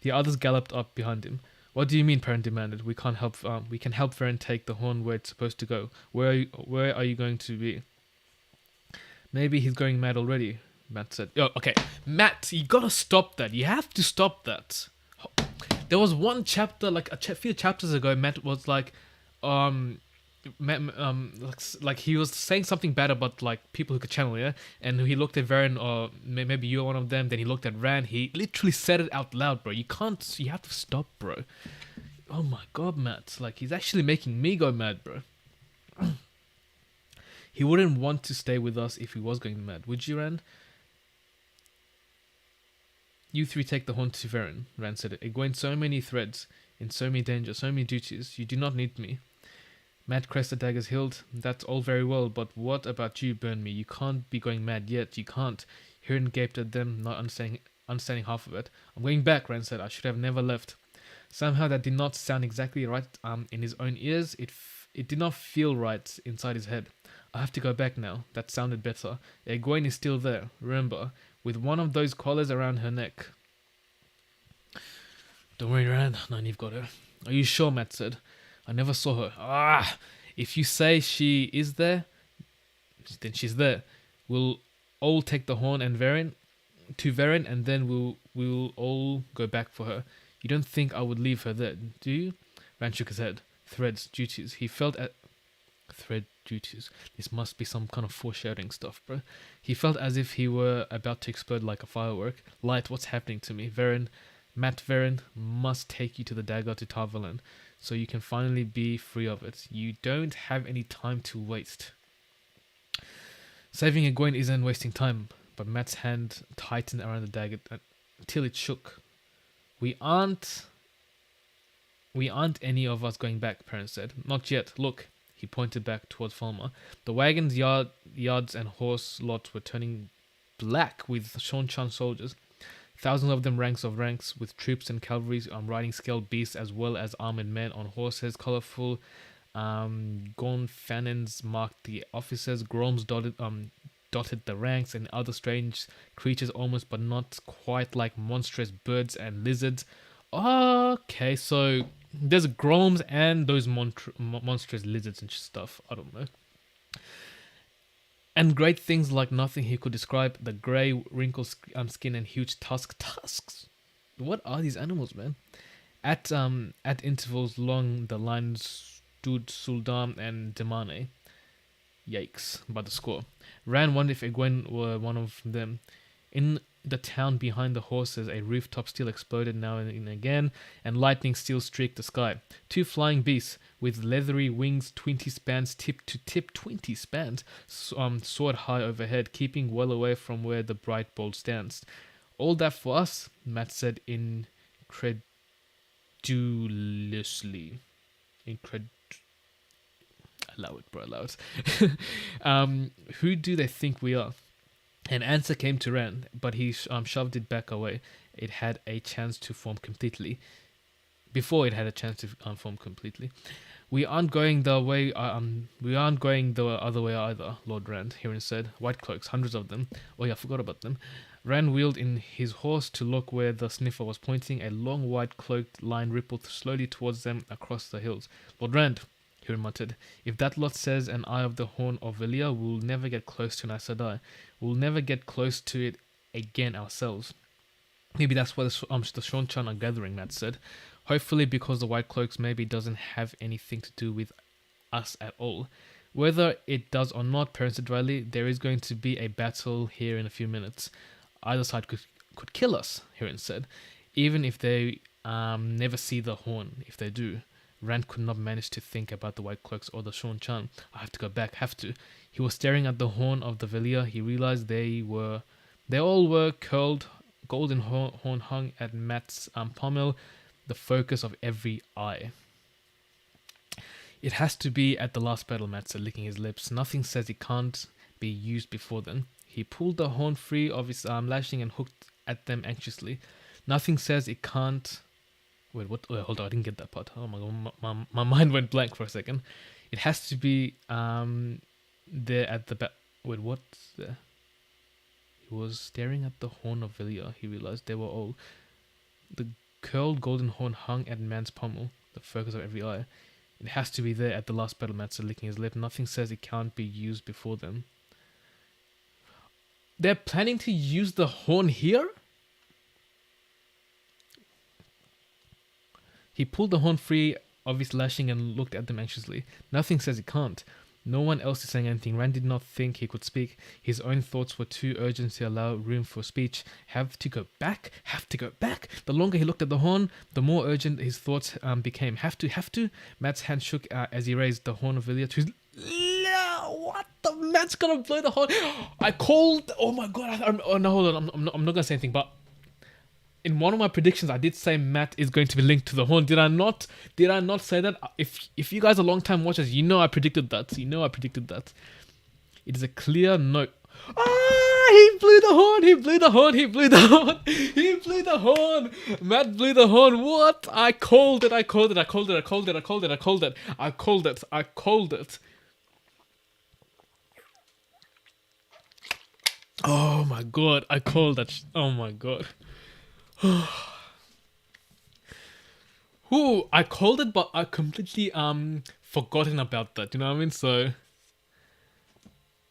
The others galloped up behind him. What do you mean? Perrin demanded. We can help Varen take the horn where it's supposed to go. Where are you going to be? Maybe he's going mad already, Matt said. Oh, okay. Matt, you gotta stop that. You have to stop that. There was one chapter, like few chapters ago, Matt was like, like he was saying something bad about like people who could channel, yeah. And he looked at Varen, or maybe you're one of them. Then he looked at Rand. He literally said it out loud, bro. You can't. You have to stop, bro. Oh my god, Matt. Like he's actually making me go mad, bro. He wouldn't want to stay with us if he was going mad, would you, Rand? You three take the horn to Varen, Rand said it. Egwene, so many threads, in so many dangers, so many duties. You do not need me. Matt Crest the daggers hilt. That's all very well, but what about you, Burn Me? You can't be going mad yet. You can't. Huron gaped at them, not understanding half of it. I'm going back, Rand said. I should have never left. Somehow that did not sound exactly right in his own ears. It did not feel right inside his head. I have to go back now. That sounded better. Egwene is still there, remember, with one of those collars around her neck. Don't worry, Rand. Nynaeve got her. Are you sure? Matt said. I never saw her. Ah! If you say she is there, then she's there. We'll all take the horn and to Varen, and then we'll all go back for her. You don't think I would leave her there, do you? Rand shook his head. Threads, duties. He felt at thread duties. This must be some kind of foreshadowing stuff, bro. He felt as if he were about to explode like a firework. Light, what's happening to me? Matt Varen must take you to the dagger to Tarvalin, so you can finally be free of it. You don't have any time to waste. Saving Egwene isn't wasting time, but Matt's hand tightened around the dagger until it shook. We aren't any of us going back, Perrin said. Not yet. Look. He pointed back towards Fulmer. The wagons, yards, and horse lots were turning black with Shonchan soldiers. Thousands of them ranks with troops and cavalry riding scaled beasts as well as armored men on horses. Colorful gonfanons marked the officers. Groms dotted the ranks, and other strange creatures almost but not quite like monstrous birds and lizards. Okay, so there's groms and those monstrous lizards and stuff. I don't know. And great things like nothing he could describe. The grey, wrinkled skin and huge tusks. What are these animals, man? At intervals along the line stood Suldam and Demane. Yikes, by the score. Rand wondered if Egwene were one of them. In the town behind the horses, a rooftop still exploded now and again, and lightning still streaked the sky. Two flying beasts with leathery wings, 20 spans tip to tip, 20 spans, soared high overhead, keeping well away from where the bright bolt stands. All that for us, Matt said incredulously. Allow it, bro. Allow it. Who do they think we are? An answer came to Ran, but he shoved it back away. It had a chance to form completely. Before it had a chance to form completely. We aren't going the way. We aren't going the other way either. Lord Rand, Hirin said. White cloaks, hundreds of them. Oh yeah, I forgot about them. Rand wheeled in his horse to look where the sniffer was pointing. A long white cloaked line rippled slowly towards them across the hills. Lord Rand, Hirin muttered. If that lot says an eye of the horn of Velia, we'll never get close to an Aes Sedai. We'll never get close to it again ourselves. Maybe that's why the Shonchan are gathering, Matt said. Hopefully because the White Cloaks maybe doesn't have anything to do with us at all. Whether it does or not, Perrin said dryly, there is going to be a battle here in a few minutes. Either side could kill us, Hirin said. Even if they never see the horn, if they do. Rand could not manage to think about the White Cloaks or the Shonchan. I have to go back, have to. He was staring at the horn of the Velia. He realized they all were curled, golden horn hung at Matt's pommel, the focus of every eye. It has to be at the last battle, Matt said, licking his lips. Nothing says it can't be used before then. He pulled the horn free of his lashing and hooked at them anxiously. Nothing says it can't... Wait, what? Wait, hold on, I didn't get that part. Oh my god, my mind went blank for a second. It has to be there at the Wait, what's there? He was staring at the horn of Velia. He realized they were all... The curled golden horn hung at man's pommel, the focus of every eye. It has to be there at the last battle, Matt said, licking his lip. Nothing says it can't be used before them. They're planning to use the horn here? He pulled the horn free of his lashing and looked at them anxiously. Nothing says it can't. No one else is saying anything. Rand did not think he could speak. His own thoughts were too urgent to allow room for speech. Have to go back? Have to go back? The longer he looked at the horn, the more urgent his thoughts became. Have to? Matt's hand shook as he raised the horn of Velia to his... What the... Matt's gonna blow the horn. I called... Oh my god. Oh no, hold on. I'm not gonna say anything, but... In one of my predictions, I did say Matt is going to be linked to the horn. Did I not? Did I not say that? If you guys are long-time watchers, you know I predicted that. It is a clear note. Ah! He blew the horn! He blew the horn! He blew the horn! He blew the horn! Matt blew the horn! What? I called it! I called it! I called it! I called it! I called it! I called it! I called it! I called it! Oh my god! I called that! Oh my god! Ooh, I called it, but I completely forgotten about that. You know what I mean? So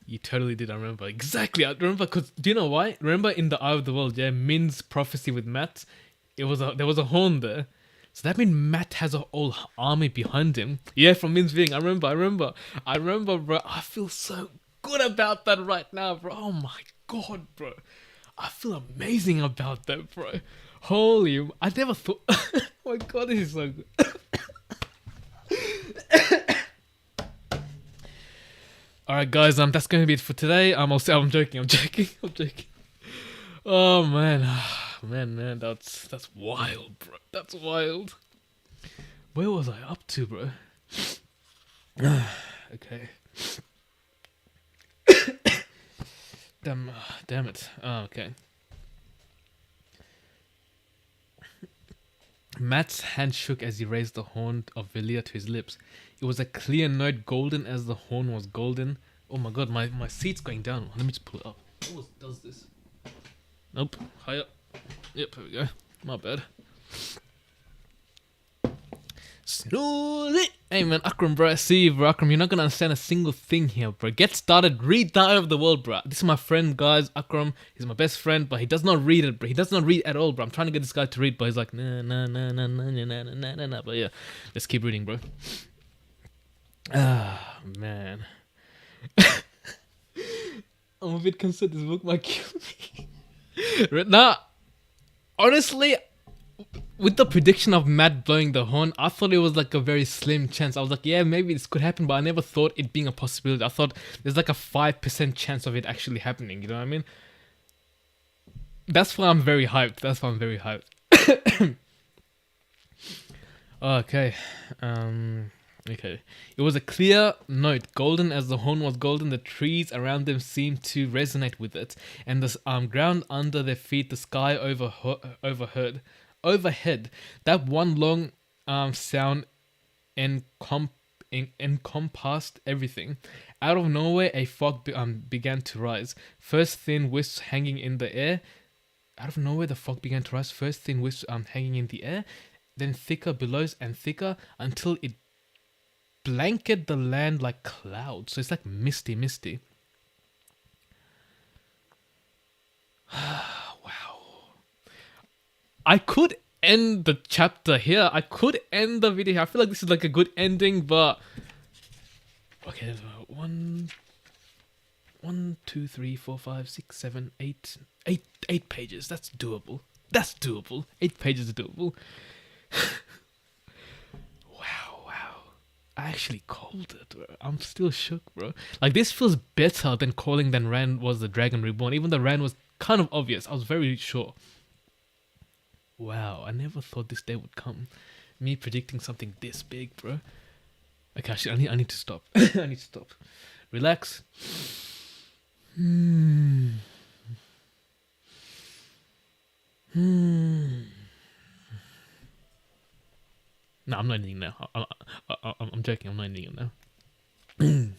you totally did. I remember exactly. I remember because do you know why? Remember in the Eye of the World, yeah, Min's prophecy with Matt. There was a horn there, so that means Matt has a whole army behind him. Yeah, from Min's being. I remember, bro. I feel so good about that right now, bro. Oh my god, bro. I feel amazing about that, bro. Holy... I never thought... Oh my god, this is so good. Alright, guys, that's going to be it for today. I'm joking. Oh, man. Man, that's wild, bro. That's wild. Where was I up to, bro? Okay. Damn it. Oh, okay. Matt's hand shook as he raised the horn of Velia to his lips. It was a clear note, golden as the horn was golden. Oh my god, my seat's going down. Let me just pull it up. What does this? Nope. Higher. Yep, here we go. My bad. Snoozy! Hey man, Akram, bro. I see you, bro. Akram, you're not gonna understand a single thing here, bro. Get started. Read the Eye of the World, bro. This is my friend, guys. Akram, he's my best friend, but he does not read it, bro. He does not read at all, bro. I'm trying to get this guy to read, but he's like, nah. But yeah, let's keep reading, bro. Ah, man. I'm a bit concerned this book might kill me. Nah, honestly, with the prediction of Matt blowing the horn, I thought it was like a very slim chance. I was like, yeah, maybe this could happen, but I never thought it being a possibility. I thought there's like a 5% chance of it actually happening, you know what I mean? That's why I'm very hyped. Okay. Okay. It was a clear note, golden as the horn was golden. The trees around them seemed to resonate with it, and the ground under their feet, the sky overhead. That one long sound encompassed everything. Out of nowhere, a fog began to rise. First thin wisps hanging in the air. Out of nowhere, the fog began to rise. First thin wisps hanging in the air, then thicker billows and thicker until it blanket the land like clouds. So it's like misty. Wow. I could end the chapter here. I could end the video here. I feel like this is like a good ending, but okay, one, 2, 3, 4, 5, 6, 7, 8 pages. That's doable. 8 pages is doable. Wow. I actually called it, bro. I'm still shook, bro. Like, this feels better than calling than Ran was the Dragon Reborn. Even though Ran was kind of obvious. I was very sure. Wow, I never thought this day would come. Me predicting something this big, bro. Okay, actually, I need to stop. I need to stop. Relax. No, I'm not ending now. I'm joking. I'm not ending it now.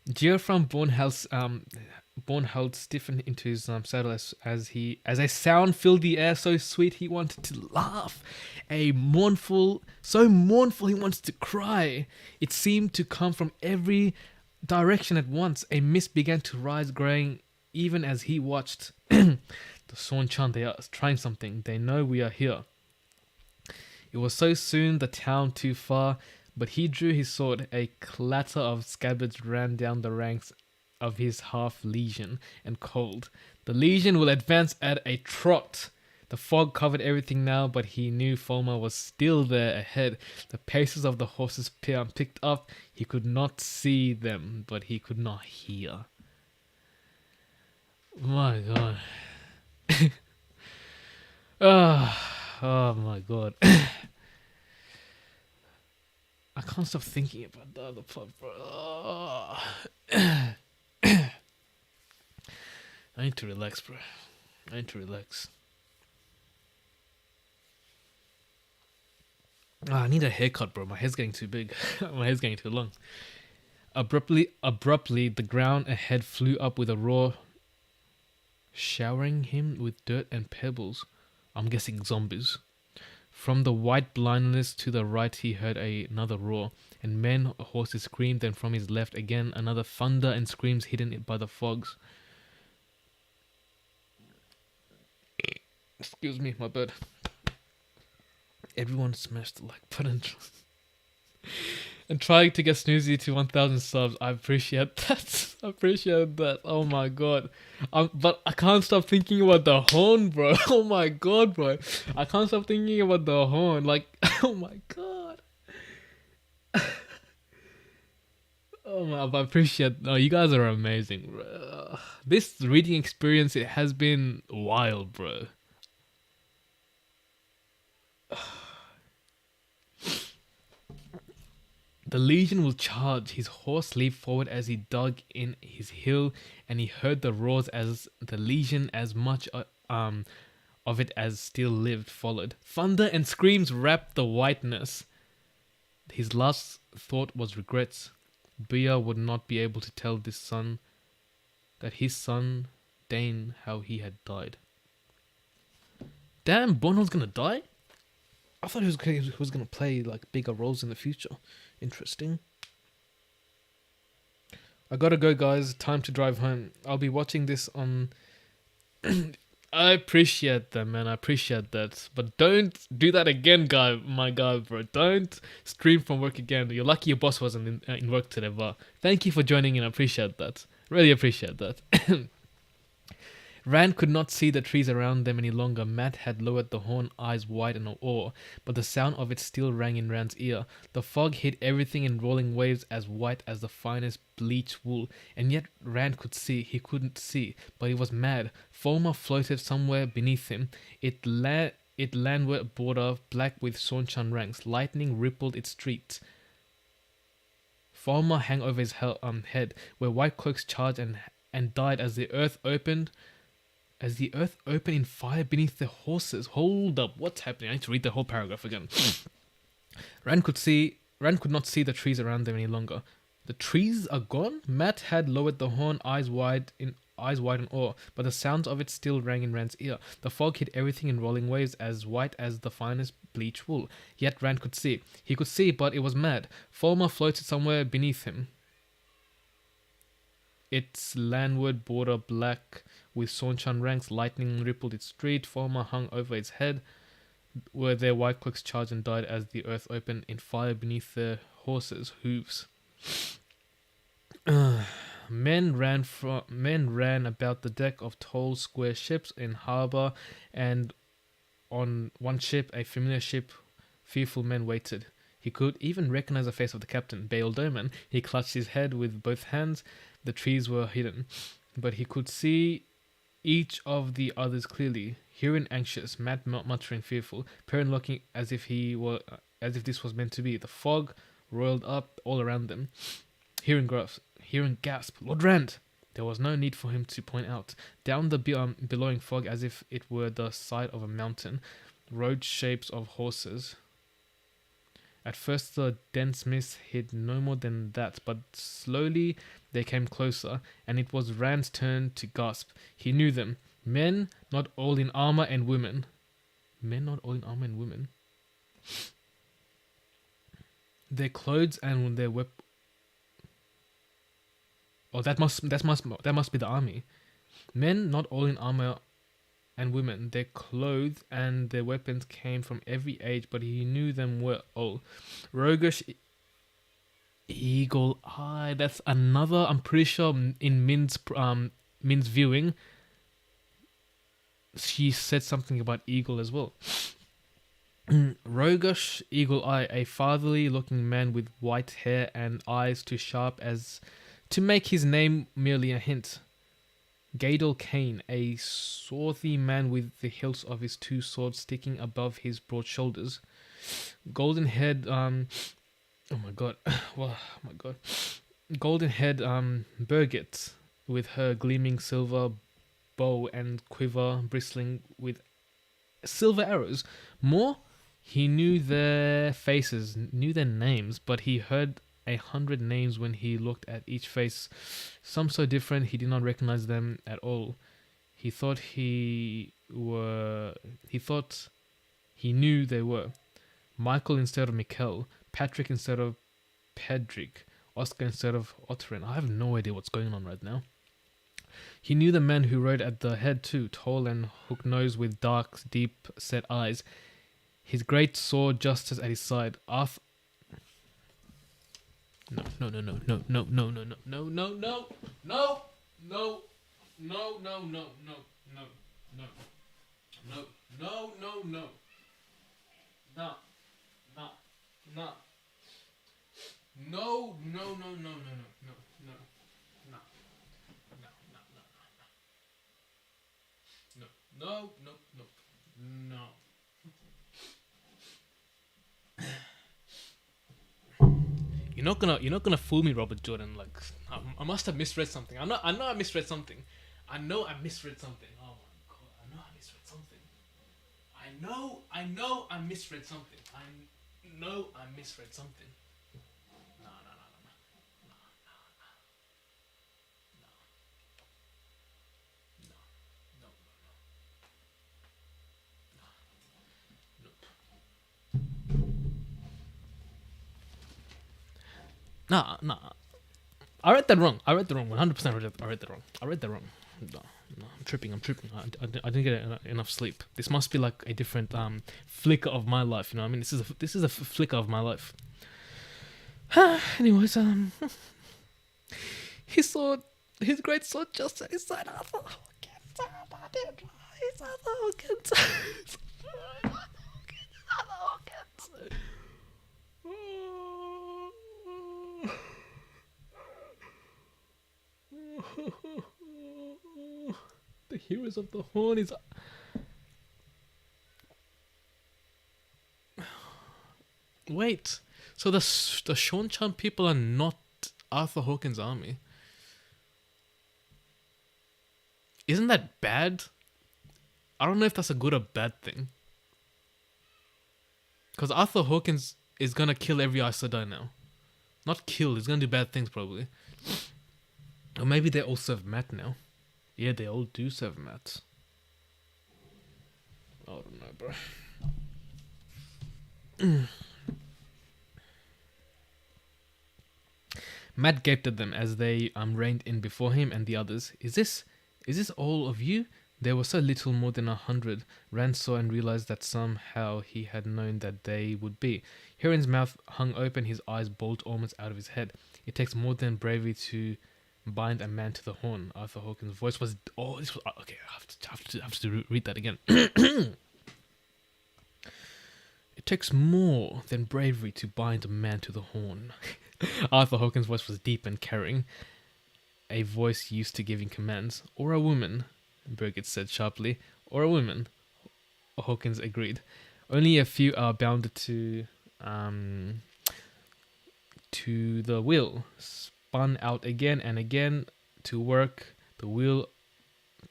Geoffrey Born held stiffened into his saddle as a sound filled the air so sweet he wanted to laugh, so mournful he wanted to cry. It seemed to come from every direction at once. A mist began to rise, growing even as he watched. The Sworn chant, they are trying something. They know we are here. It was so soon the town too far, but he drew his sword. A clatter of scabbards ran down the ranks of his half legion, and called, "The legion will advance at a trot." The fog covered everything now, but he knew Fulma was still there ahead. The paces of the horses picked up. He could not see them, but he could not hear. My God. Oh my God. I can't stop thinking about the other part, bro. I need to relax, bro. I need to relax. I need a haircut, bro. My hair's getting too big. My hair's getting too long. Abruptly, the ground ahead flew up with a roar, showering him with dirt and pebbles. I'm guessing zombies. From the white blindness to the right, he heard another roar, and men, horses screamed. Then from his left again, another thunder and screams hidden by the fogs. Excuse me, my bad. Everyone smashed the like button and trying to get Snoozy to 1,000 subs. I appreciate that. Oh my God. But I can't stop thinking about the horn, bro. Oh my God, bro. I can't stop thinking about the horn. Like, oh my God. Oh my, I appreciate. Oh, you guys are amazing, bro. This reading experience, it has been wild, bro. The legion will charge. His horse leaped forward as he dug in his heel, and he heard the roars as the legion, as much of it as still lived, followed. Thunder and screams wrapped the whiteness. His last thought was regrets. Bia would not be able to tell his son, Dane, how he had died. Damn, Bornholm's gonna die? I thought he was gonna play like bigger roles in the future. Interesting. I gotta go, guys. Time to drive home. I'll be watching this on. I appreciate that, man. I appreciate that, but don't do that again, my guy, bro. Don't stream from work again. You're lucky your boss wasn't in work today, but thank you for joining in. I appreciate that. Really appreciate that. Rand could not see the trees around them any longer. Matt had lowered the horn, eyes wide in awe, but the sound of it still rang in Rand's ear. The fog hid everything in rolling waves as white as the finest bleached wool, and yet Rand could see. He couldn't see, but he was mad. Fulma floated somewhere beneath him. It it landward border black with sunshine ranks. Lightning rippled its street. Farmer hung over his head, where white cloaks charged and died as the earth opened. As the earth opened in fire beneath the horses. Hold up, what's happening? I need to read the whole paragraph again. Rand could not see the trees around them any longer. The trees are gone? Matt had lowered the horn, eyes wide in awe, but the sounds of it still rang in Rand's ear. The fog hid everything in rolling waves as white as the finest bleached wool. Yet Rand could see. He could see, but it was mad. Fulmer floated somewhere beneath him. Its landward border black with sunshine ranks, lightning rippled its street. Fulmer hung over its head, where their white cloaks charged and died as the earth opened in fire beneath their horses' hooves. Men ran about the deck of tall, square ships in harbour, and on one ship, a familiar ship, fearful men waited. He could even recognize the face of the captain, Bail Doman. He clutched his head with both hands. The trees were hidden, but he could see each of the others clearly. Huron anxious, Matt muttering fearful, Perrin looking as if this was meant to be. The fog roiled up all around them. Huron gasped, "Lord Rand!" There was no need for him to point out. Down the billowing fog, as if it were the side of a mountain, rode shapes of horses. At first the dense mist hid no more than that, but slowly they came closer, and it was Rand's turn to gasp. He knew them. Men, not all in armor, and women. Men not all in armor and women. Their clothes and their weapons. Oh, that must be the army. Men, not all in armor, and women. Their clothes and their weapons came from every age, but he knew them well. Oh, roguish, eagle eye. That's another. I'm pretty sure in Min's viewing, she said something about eagle as well. Roguish, eagle eye, a fatherly-looking man with white hair and eyes too sharp as to make his name merely a hint. Gadel Kane, a swarthy man with the hilts of his two swords sticking above his broad shoulders. Golden-haired, oh my god, well, oh my god. Golden-haired, Birgit, with her gleaming silver bow and quiver bristling with silver arrows. More, he knew their faces, knew their names, but he heard 100 names when he looked at each face, some so different he did not recognize them at all. He thought he knew they were. Michael instead of Mikkel, Patrick instead of Pedrick, Oscar instead of Otterin. I have no idea what's going on right now. He knew the man who rode at the head too, tall and hook-nosed with dark, deep-set eyes. His great sword just at his side. Arthur. No. You're not gonna fool me, Robert Jordan. Like I must have misread something. I know I misread something. I know I misread something. Oh my god! I know I misread something. I know I misread something. I know I misread something. No. Nah. I read that wrong. 100% I read that wrong. No, I'm tripping. I didn't get enough sleep. This must be like a different flicker of my life. You know what I mean? This is a flicker of my life. Anyways, he saw his great sword just at his side. Arthur Hawkins. The heroes of the horn is. Wait, so the Sean Chan people are not Arthur Hawkins' army? Isn't that bad? I don't know if that's a good or bad thing. Because Arthur Hawkins is gonna kill every Aes Sedai now. Not kill, he's gonna do bad things probably. Or maybe they all serve Matt now. Yeah, they all do serve Matt. I don't know, bro. Matt gaped at them as they reined in before him and the others. Is this all of you? There were so little more than 100. Rand saw and realized that somehow he had known that they would be. Huron's mouth hung open, his eyes bulged almost out of his head. It takes more than bravery to bind a man to the horn. Arthur Hawkins' voice was... Oh, this was... Okay, I have to read that again. It takes more than bravery to bind a man to the horn. Arthur Hawkins' voice was deep and carrying. A voice used to giving commands. Or a woman, Birgit said sharply. Or a woman, Hawkins agreed. Only a few are bound to the wheel, spun out again and again to work the wheel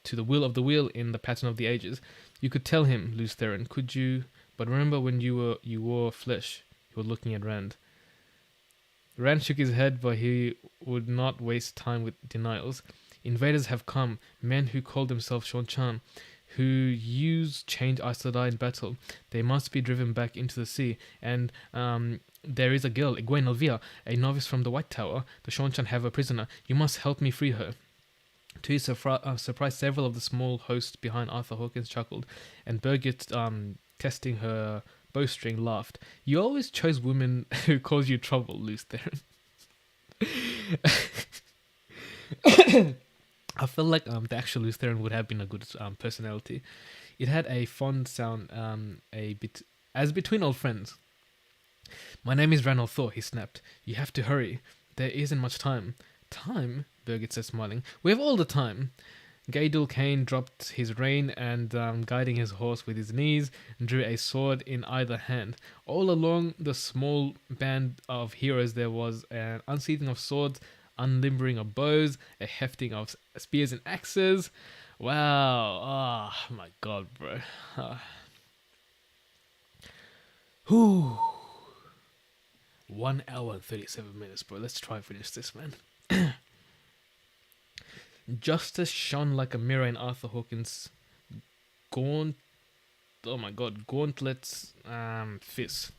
to the will of the wheel in the pattern of the ages. You could tell him, Lews Therin, could you? But remember when you wore flesh? You were looking at Rand. Rand shook his head, but he would not waste time with denials. Invaders have come, men who call themselves Sean Chan, who use chained Aes Sedai in battle. They must be driven back into the sea. And there is a girl, Egwene Elvira, a novice from the White Tower. The Sean Chan have a prisoner. You must help me free her. To his surprise, several of the small hosts behind Arthur Hawkins chuckled, and Birgit, testing her bowstring, laughed. You always chose women who cause you trouble, Lews Therin. I felt like the actual Lews Therin would have been a good personality. It had a fond sound, a bit as between old friends. My name is Ranulph Thor, he snapped. You have to hurry. There isn't much time. Time? Birgit said, smiling. We have all the time. Gaedul Kane dropped his rein and, guiding his horse with his knees, drew a sword in either hand. All along the small band of heroes there was an unsheathing of swords, unlimbering of bows, a hefting of spears and axes. Wow. Oh my god, bro. Whew. 1 hour and 37 minutes, bro. Let's try and finish this, man. Justice shone like a mirror in Arthur Hawkins' gauntlets fist.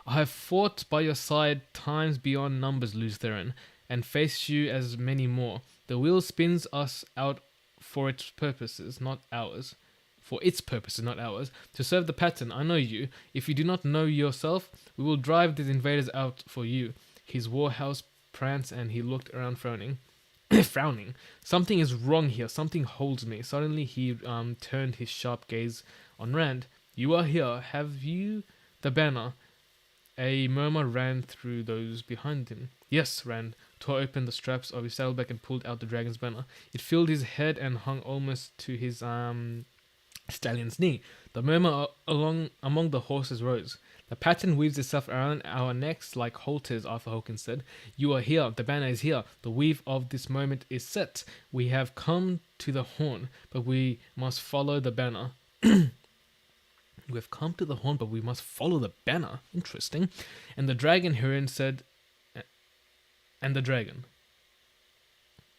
I have fought by your side times beyond numbers, Lews Therin, and faced you as many more. The wheel spins us out for its purposes, not ours. For its purposes, not ours. To serve the pattern, I know you. If you do not know yourself, we will drive these invaders out for you. His warhouse pranced and he looked around frowning. Frowning. Something is wrong here. Something holds me. Suddenly he turned his sharp gaze on Rand. You are here. Have you the banner? A murmur ran through those behind him. Yes, Rand tore open the straps of his saddlebag and pulled out the dragon's banner. It filled his head and hung almost to his stallion's knee. The murmur among the horses rose. The pattern weaves itself around our necks like halters, Arthur Hawkins said. You are here. The banner is here. The weave of this moment is set. We have come to the horn, but we must follow the banner. We have come to the horn, but we must follow the banner. Interesting. And the dragon, Huron said... And the dragon.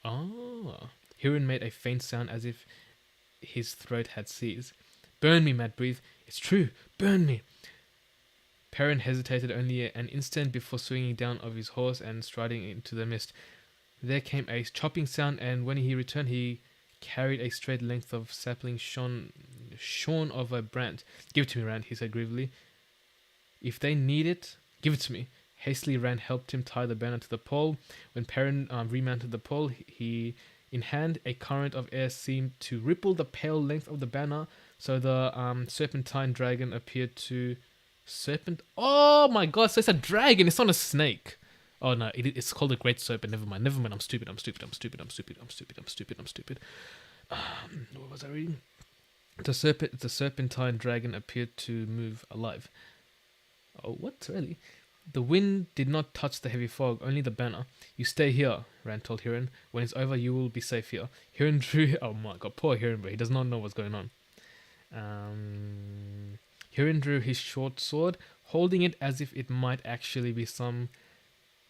Oh. Huron made a faint sound as if his throat had seized. Burn me, Matt breathed. It's true. Burn me. Perrin hesitated only an instant before swinging down off his horse and striding into the mist. There came a chopping sound, and when he returned, he carried a straight length of sapling shorn of a branch. Give it to me, Rand, he said gravely. If they need it, give it to me. Hastily, Rand helped him tie the banner to the pole. When Perrin remounted the pole, he in hand, a current of air seemed to ripple the pale length of the banner, so the serpentine dragon appeared to... Oh my god, so it's a dragon, it's not a snake. Oh no, it's called a great serpent. Never mind, I'm stupid. What was I reading? The serpentine dragon appeared to move alive. Oh, what really? The wind did not touch the heavy fog, only the banner. You stay here, Rand told Hirin. When it's over, you will be safe here. Hirin drew. Oh my god, poor Hirin, bro. He does not know what's going on. Hirin drew his short sword, holding it as if it might actually be some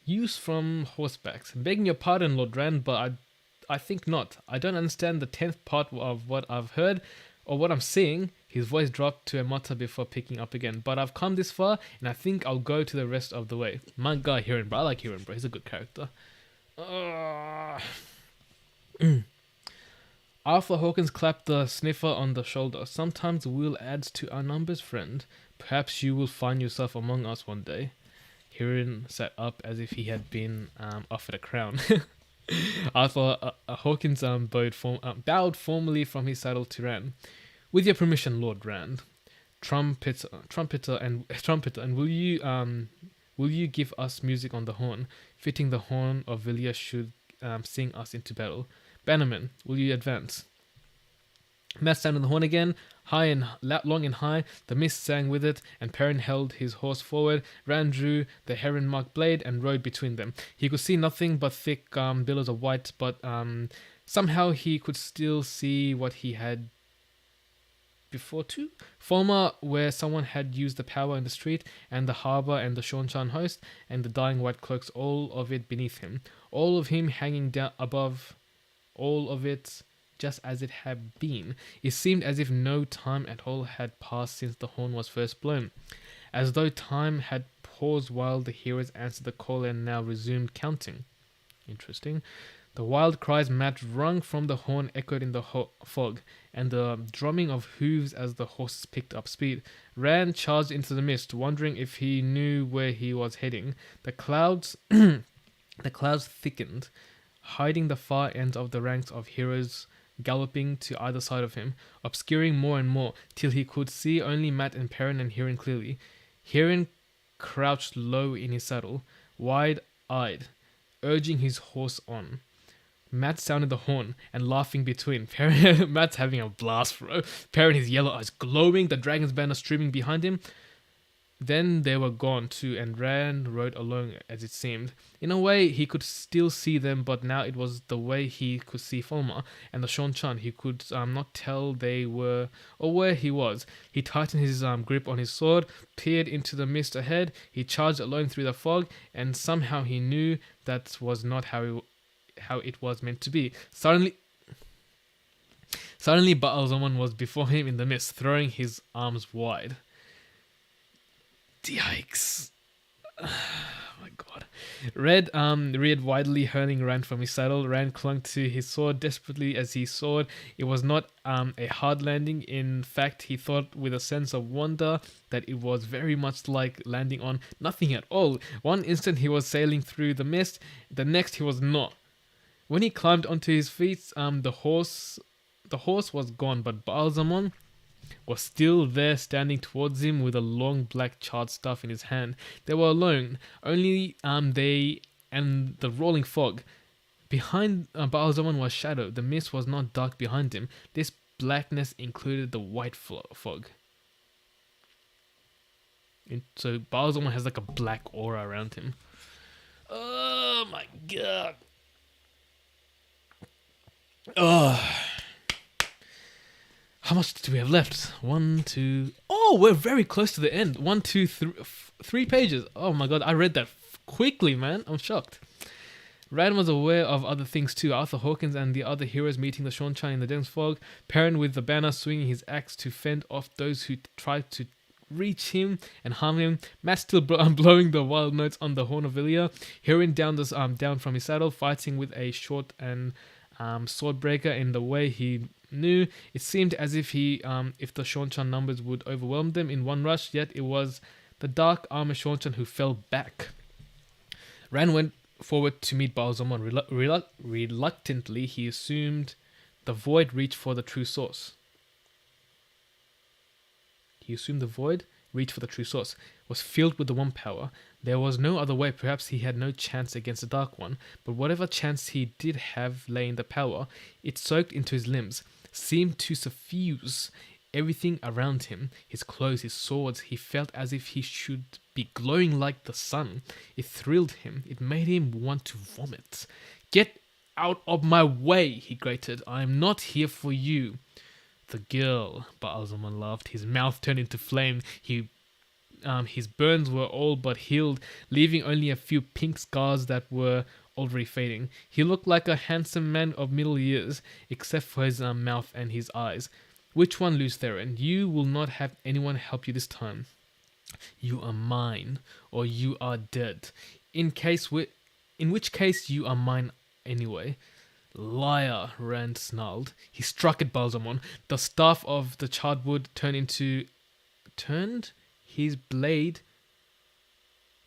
use from horsebacks. Begging your pardon, Lord Rand, but I think not. I don't understand the 10th part of what I've heard or what I'm seeing. His voice dropped to a mutter before picking up again. But I've come this far, and I think I'll go to the rest of the way. My guy, Hirin, bro. I like Hirin, bro. He's a good character. Arthur Hawkins clapped the sniffer on the shoulder. Sometimes will adds to our numbers, friend. Perhaps you will find yourself among us one day. Hirin sat up as if he had been offered a crown. Arthur Hawkins bowed formally from his saddle to Rand. With your permission, Lord Rand. Trumpeter, and will you give us music on the horn? Fitting the horn of Villiers should sing us into battle. Bannerman, will you advance? Matt sounded the horn again, high and long and high. The mist sang with it, and Perrin held his horse forward. Rand drew the heron-marked blade and rode between them. He could see nothing but thick billows of white, but somehow he could still see what he had before too. Former, where someone had used the power in the street, and the harbour, and the Shanshan host, and the dying white cloaks, all of it beneath him. All of him hanging down above, all of it just as it had been. It seemed as if no time at all had passed since the horn was first blown, as though time had paused while the heroes answered the call and now resumed counting. Interesting. The wild cries Matt wrung from the horn echoed in the fog, and the drumming of hooves as the horses picked up speed. Rand charged into the mist, wondering if he knew where he was heading. The clouds thickened, hiding the far ends of the ranks of heroes galloping to either side of him, obscuring more and more, till he could see only Matt and Perrin and Hirin clearly. Hirin crouched low in his saddle, wide-eyed, urging his horse on. Matt sounded the horn and laughing between. Matt's having a blast, bro. Perrin, his yellow eyes glowing, the dragon's banner streaming behind him. Then they were gone too, and Rand rode alone as it seemed. In a way, he could still see them, but now it was the way he could see Fulma and the Shanshan. He could not tell they were or where he was. He tightened his grip on his sword, peered into the mist ahead. He charged alone through the fog, and somehow he knew that was not how it was meant to be. Suddenly, Baal-Zaman was before him in the mist, throwing his arms wide. Yikes. Oh my god. Red reared widely, hurling Rand from his saddle. Rand clung to his sword desperately as he soared. It was not a hard landing. In fact, he thought with a sense of wonder that it was very much like landing on nothing at all. One instant he was sailing through the mist, the next he was not. When he climbed onto his feet, the horse was gone, but Baal-Zaman was still there, standing towards him with a long black charred staff in his hand. They were alone, only they and the rolling fog. Behind Baal-Zaman was shadow. The mist was not dark behind him. This blackness included the white fog. So Baal-Zaman has like a black aura around him. Oh my god. Oh. How much do we have left? 1, 2... Oh, we're very close to the end. 1, 2, 3 pages. Oh my god, I read that quickly, man. I'm shocked. Rand was aware of other things too. Arthur Hawkins and the other heroes meeting the Shanshan in the dense fog. Perrin with the banner swinging his axe to fend off those who tried to reach him and harm him. Matt still blowing the wild notes on the horn of Villiers. Hirin down from his saddle, fighting with a short and swordbreaker in the way he knew. It seemed as if the Shanshan numbers would overwhelm them in one rush, yet it was the dark armored Shanshan who fell back. Rand went forward to meet Baal-Zaman. Reluctantly, he assumed the void reached for the true source. Was filled with the one power. There was no other way. Perhaps he had no chance against the Dark One, but whatever chance he did have lay in the power. It soaked into his limbs, seemed to suffuse everything around him, his clothes, his swords. He felt as if he should be glowing like the sun. It thrilled him. It made him want to vomit. "Get out of my way," he grated. "I am not here for you." "The girl," Baalzamon laughed. His mouth turned into flame. His burns were all but healed, leaving only a few pink scars that were already fading. He looked like a handsome man of middle years, except for his mouth and his eyes. "Which one, Lutheran? You will not have anyone help you this time. You are mine, or you are dead. In which case you are mine anyway." "Liar," Rand snarled. He struck at Baalzamon. The staff of the charred wood turned his blade.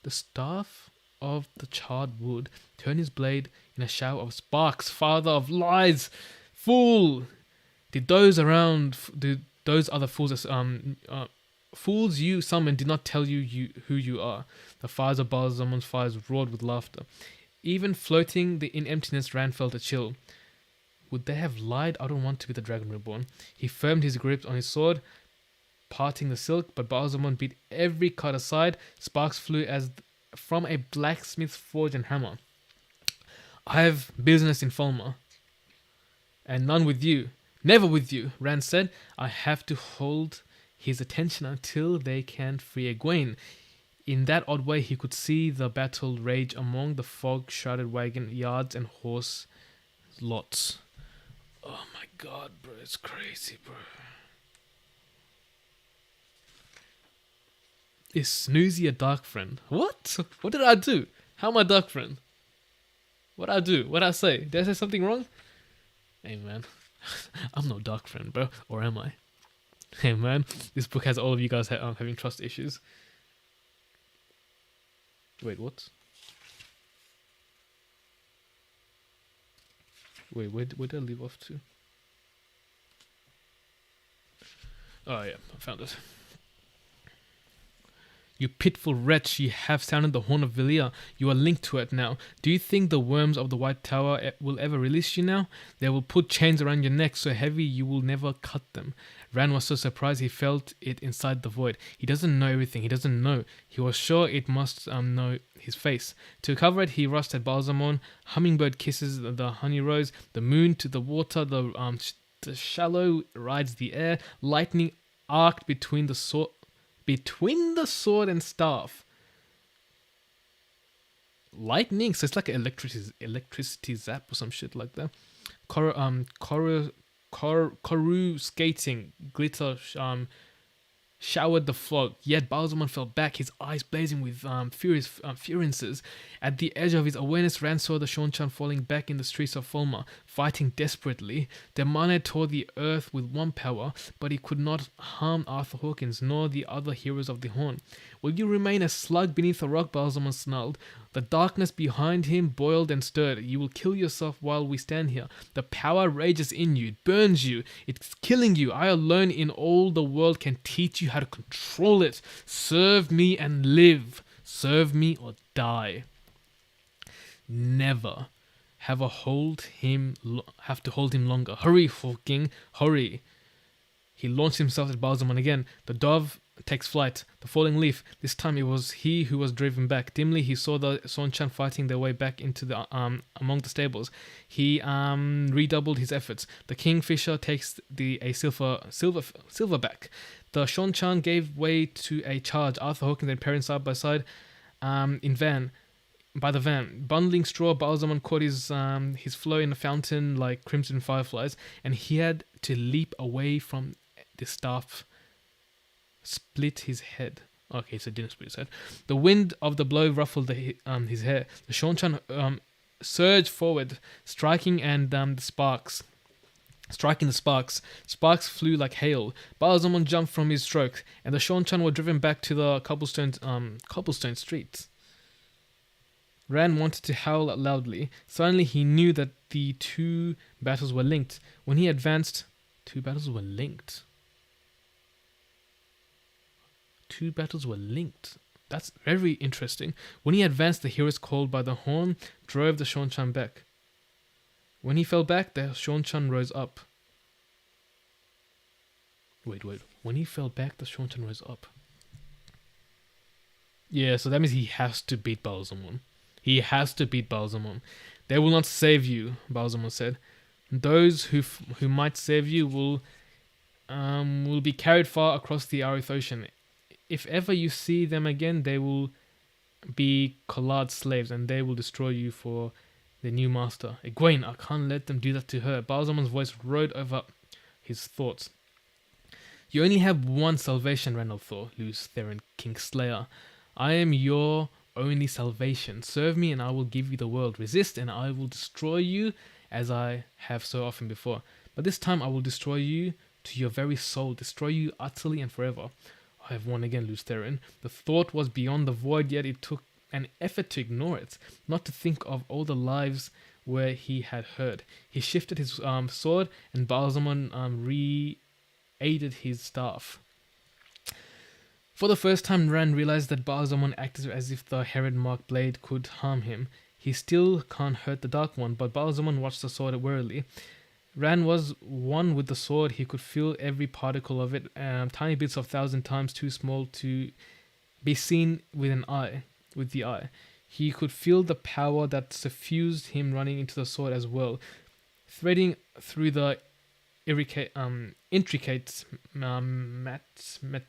The staff of the charred wood turned his blade in a shower of sparks. "Father of lies! Fool! Did those other fools you summoned did not tell you who you are?" The fires of Baalzamon's fires roared with laughter. Even floating in emptiness, Rand felt a chill. Would they have lied? I don't want to be the Dragon Reborn. He firmed his grip on his sword, parting the silk, but Baalzamon beat every cut aside. Sparks flew as from a blacksmith's forge and hammer. "I have business in Fulmer, and none with you. Never with you," Rand said. "I have to hold his attention until they can free Egwene." In that odd way, he could see the battle rage among the fog-shrouded wagon yards and horse lots. Oh my god, bro, it's crazy, bro. Is Snoozy a dark friend? What? What did I do? How am I a dark friend? What did I do? What did I say? Did I say something wrong? Hey, man. I'm no dark friend, bro. Or am I? Hey, man. This book has all of you guys having trust issues. Wait, what? Wait, where did I leave off to? Oh, yeah. I found it. "You pitiful wretch, you have sounded the horn of Valia. You are linked to it now. Do you think the worms of the White Tower will ever release you now? They will put chains around your neck so heavy you will never cut them." Rand was so surprised he felt it inside the void. He doesn't know everything. He doesn't know. He was sure it must know his face. To cover it, he rushed at Baalzamon. Hummingbird kisses the honey rose, the moon to the water, the shallow rides the air, lightning arced between the sword and staff. Lightning, so it's like an electricity zap or some shit like that. Koru skating, glitter showered the fog. Yet Baalzamon fell back, his eyes blazing with furiances. At the edge of his awareness, Rand saw the Seanchan falling back in the streets of Fulmer, fighting desperately. The Mane tore the earth with one power, but he could not harm Arthur Hawkins nor the other heroes of the Horn. "Will you remain a slug beneath a rock?" Baalzamon snarled. The darkness behind him boiled and stirred. "You will kill yourself while we stand here. The power rages in you. It burns you. It's killing you. I alone in all the world can teach you how to control it. Serve me and live. Serve me or die. Never have to hold him longer. Hurry, Hawking, hurry." He launched himself at Baalzamon again. The dove takes flight. The falling leaf. This time it was he who was driven back. Dimly he saw the Seanchan fighting their way back into the among the stables. He redoubled his efforts. The Kingfisher takes a silverback. The Seanchan gave way to a charge. Arthur Hawkins and Perrin side by side by the van. Bundling straw, Baalzamon caught his flow in the fountain like crimson fireflies, and he had to leap away from the staff. Split his head. Okay, so didn't split his head. The wind of the blow ruffled his hair. The Seanchan surged forward, striking the sparks. Sparks flew like hail. Baalzamon jumped from his stroke, and the Seanchan were driven back to the cobblestone streets. Rand wanted to howl loudly. Suddenly he knew that the two battles were linked. When he advanced, two battles were linked. That's very interesting. When he advanced, the heroes called by the horn drove the Seanchan back. When he fell back, the Seanchan rose up. Wait. When he fell back, the Shaunton rose up. Yeah, so that means he has to beat Balsamon. He has to beat Balsamon. They will not save you, Balsamon said. Those who might save you will be carried far across the Arith Ocean. If ever you see them again, they will be Collard's slaves, and they will destroy you for their new master. Egwene, I can't let them do that to her. Balsamon's voice rode over his thoughts. You only have one salvation, Randall Thor, Luce Theron, Kingslayer. I am your only salvation. Serve me and I will give you the world. Resist and I will destroy you as I have so often before. But this time I will destroy you to your very soul, destroy you utterly and forever. I have won again, Luce Theron. The thought was beyond the void, yet it took an effort to ignore it, not to think of all the lives where he had heard. He shifted his sword and Balsamon re-aided his staff. For the first time, Rand realized that Balsamon acted as if the Heron-marked blade could harm him. He still can't hurt the Dark One, but Balsamon watched the sword warily. Rand was one with the sword. He could feel every particle of it, tiny bits of 1,000 times too small to be seen with the eye. He could feel the power that suffused him running into the sword as well, threading through the intricate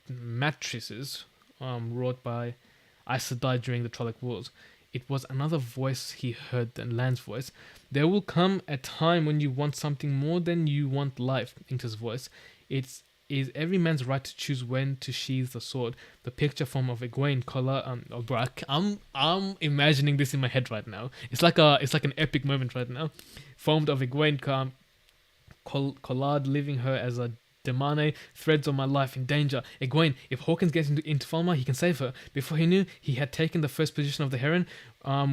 matrices wrought by Aes Sedai during the Trolloc Wars. It was another voice he heard than Lan's voice. There will come a time when you want something more than you want life, Inkter's voice. It is every man's right to choose when to sheathe the sword. The picture form of Egwene collar. I'm imagining this in my head right now. It's like an epic moment right now, formed of Egwene Collard leaving her as a Demane, threads of my life in danger. Egwene, if Hawkins gets into Falmar, he can save her. Before he knew, he had taken the first position of the Heron,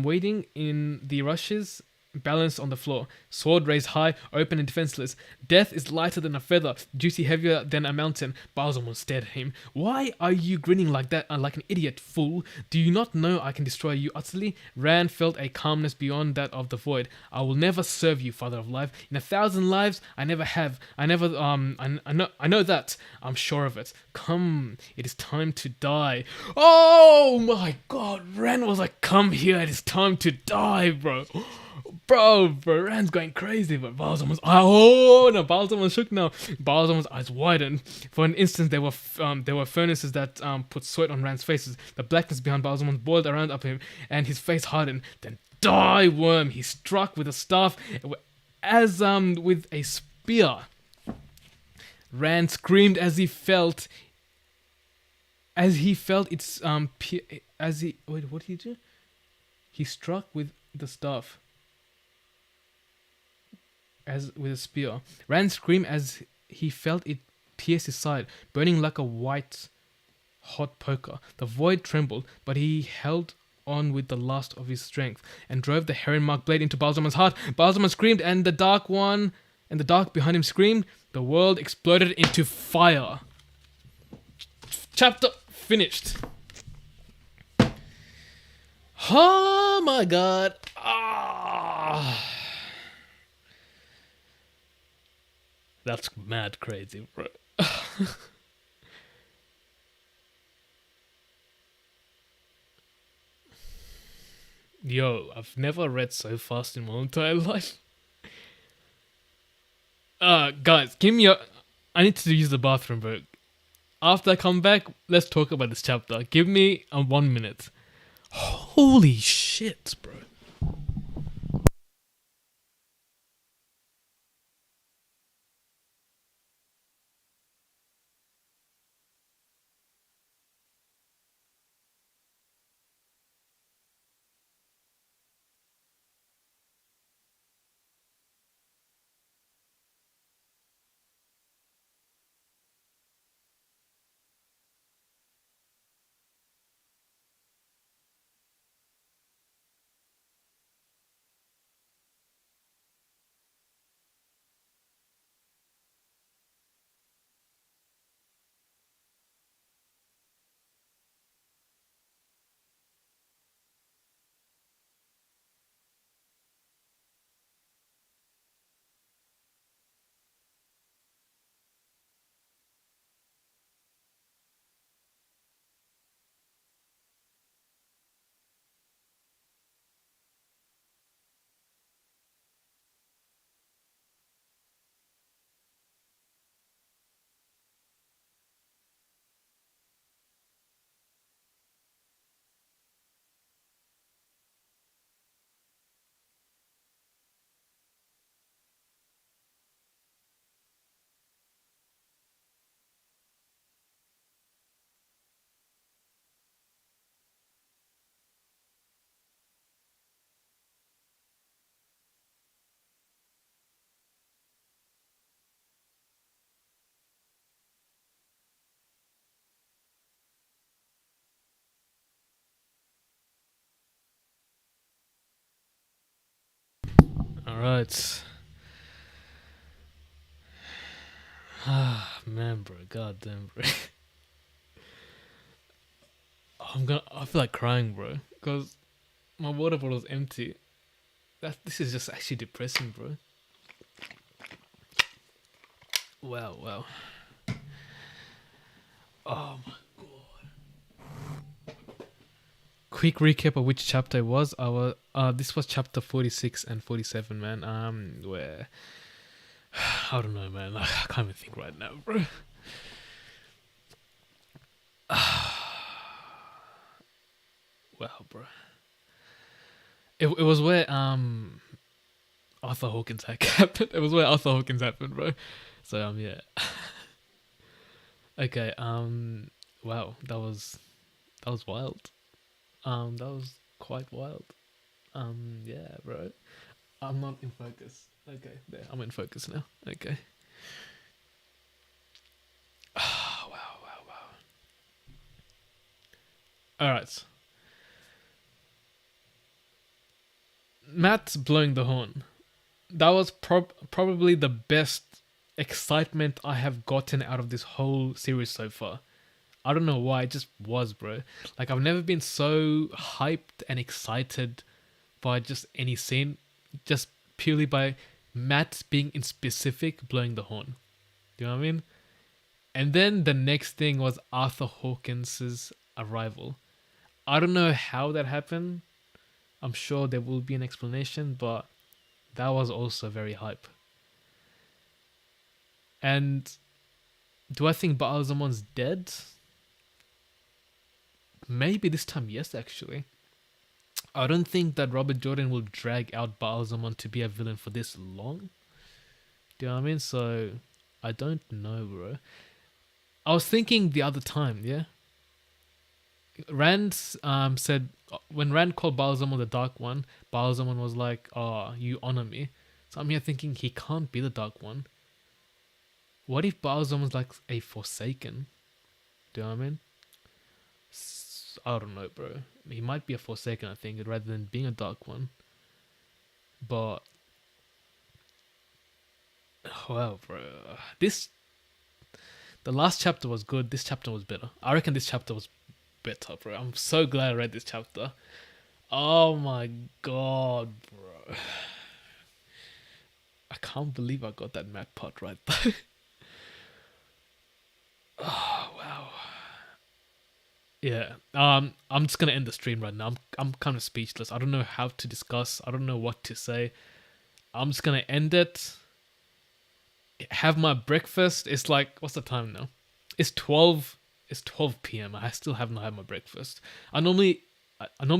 waiting in the rushes, balanced on the floor. Sword raised high, open and defenseless. Death is lighter than a feather, duty heavier than a mountain. Balsamon stared at him. Why are you grinning like that, like an idiot, fool? Do you not know I can destroy you utterly? Rand felt a calmness beyond that of the void. I will never serve you, Father of Life. In 1,000 lives, I never have. I know that. I'm sure of it. Come, it is time to die. Oh my god, Rand was like, come here, it is time to die, bro. Bro, Rand's going crazy, but Balsamon's Balsamon shook now. Balsamon's eyes widened. For an instant, there were furnaces that put sweat on Rand's faces. The blackness behind Balsamon boiled around up him, and his face hardened. Then die, worm! He struck with a staff, as with a spear. Rand screamed as he felt its wait, what did he do? He struck with the staff. As with a spear. Rand screamed as he felt it pierce his side, burning like a white hot poker. The void trembled, but he held on with the last of his strength and drove the heron-marked blade into Balsamon's heart. Balsamon screamed, and the dark behind him screamed. The world exploded into fire. Chapter finished. Oh my god. That's mad crazy, bro. Yo, I've never read so fast in my entire life. Guys, give me I need to use the bathroom, bro. After I come back, let's talk about this chapter. Give me a 1 minute. Holy shit, bro. All right. Ah, man, bro. God damn, bro. I feel like crying, bro. Because my water bottle is empty. This is just actually depressing, bro. Wow, wow. Oh my god. Quick recap of which chapter it was. This was chapter 46 and 47, man. Where I don't know, man. I can't even think right now, bro. Wow, bro. It was where Arthur Hawkins happened. It was where Arthur Hawkins happened, bro. So yeah. Okay, wow, that was wild. That was quite wild. Yeah, bro. I'm not in focus. Okay, there. I'm in focus now. Okay. Wow, wow, wow. All right. Matt blowing the horn. That was probably the best excitement I have gotten out of this whole series so far. I don't know why, it just was, bro. Like, I've never been so hyped and excited by just any scene, just purely by Matt being in specific blowing the horn. Do you know what I mean? And then the next thing was Arthur Hawkins's arrival. I don't know how that happened. I'm sure there will be an explanation, but that was also very hype. And do I think Ba'alzamon's dead? Maybe this time, yes, actually. I don't think that Robert Jordan will drag out Ba'alzamon to be a villain for this long. Do you know what I mean? So, I don't know, bro. I was thinking the other time, yeah? Rand said, when Rand called Ba'alzamon the Dark One, Ba'alzamon was like, oh, you honor me. So I'm here thinking he can't be the Dark One. What if Ba'alzamon's like a Forsaken? Do you know what I mean? I don't know, bro. He might be a Forsaken, I think, rather than being a Dark One. But, wow, bro. The last chapter was good. This chapter was better. I reckon this chapter was better, bro. I'm so glad I read this chapter. Oh my god, bro. I can't believe I got that Mac part right though. Oh wow. Yeah. I'm just gonna end the stream right now. I'm kind of speechless. I don't know how to discuss. I don't know what to say. I'm just gonna end it. Have my breakfast. It's like, what's the time now? It's 12 p.m. I still have not had my breakfast. I normally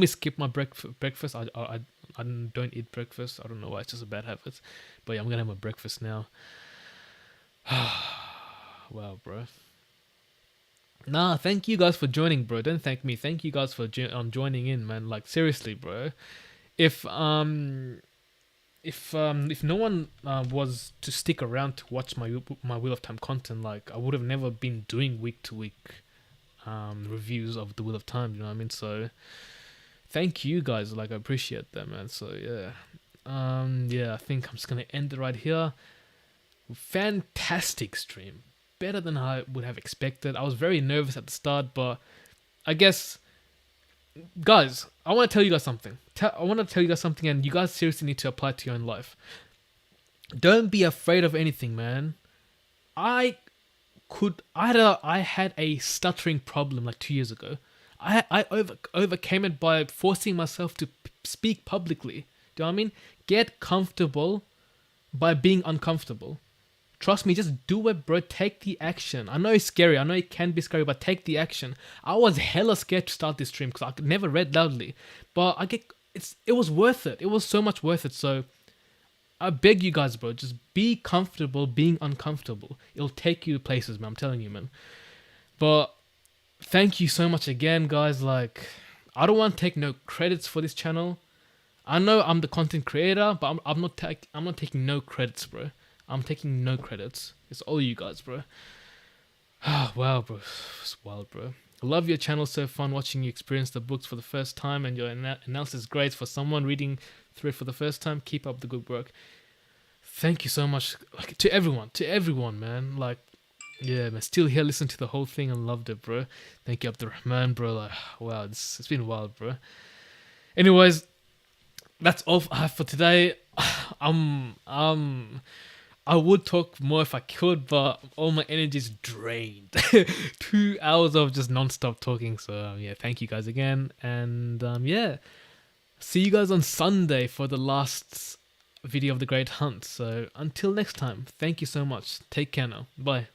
skip my breakfast. I don't eat breakfast. I don't know why. It's just a bad habit. But yeah, I'm gonna have my breakfast now. Wow, bro. Nah, thank you guys for joining, bro. Don't thank me. Thank you guys for joining in, man. Like, seriously, bro. If no one was to stick around to watch my Wheel of Time content, like, I would have never been doing week to week reviews of the Wheel of Time. You know what I mean? So thank you guys. Like, I appreciate that, man. So yeah, yeah. I think I'm just gonna end it right here. Fantastic stream. Better than I would have expected. I was very nervous at the start, but I guess, guys, I want to tell you guys something. And you guys seriously need to apply it to your own life. Don't be afraid of anything, man. I had a stuttering problem like 2 years ago. I overcame it by forcing myself to speak publicly. Do you know what I mean? Get comfortable by being uncomfortable. Trust me, just do it, bro. Take the action. I know it's scary. I know it can be scary, but take the action. I was hella scared to start this stream because I could never read loudly. But it was worth it. It was so much worth it. So I beg you guys, bro, just be comfortable being uncomfortable. It'll take you places, man. I'm telling you, man. But thank you so much again, guys. Like, I don't want to take no credits for this channel. I know I'm the content creator, but I'm not taking no credits, bro. I'm taking no credits. It's all you guys, bro. Wow, bro. It's wild, bro. I love your channel. So fun watching you experience the books for the first time, and your analysis is great for someone reading through it for the first time. Keep up the good work. Thank you so much, like, to everyone, man. Like, yeah, man, still here, listen to the whole thing and loved it, bro. Thank you, Abdurrahman, bro. Like, wow, it's been wild, bro. Anyways, that's all I have for today. I would talk more if I could, but all my energy is drained. 2 hours of just non-stop talking. So yeah, thank you guys again, and yeah, see you guys on Sunday for the last video of the Great Hunt. So until next time, thank you so much. Take care now. Bye.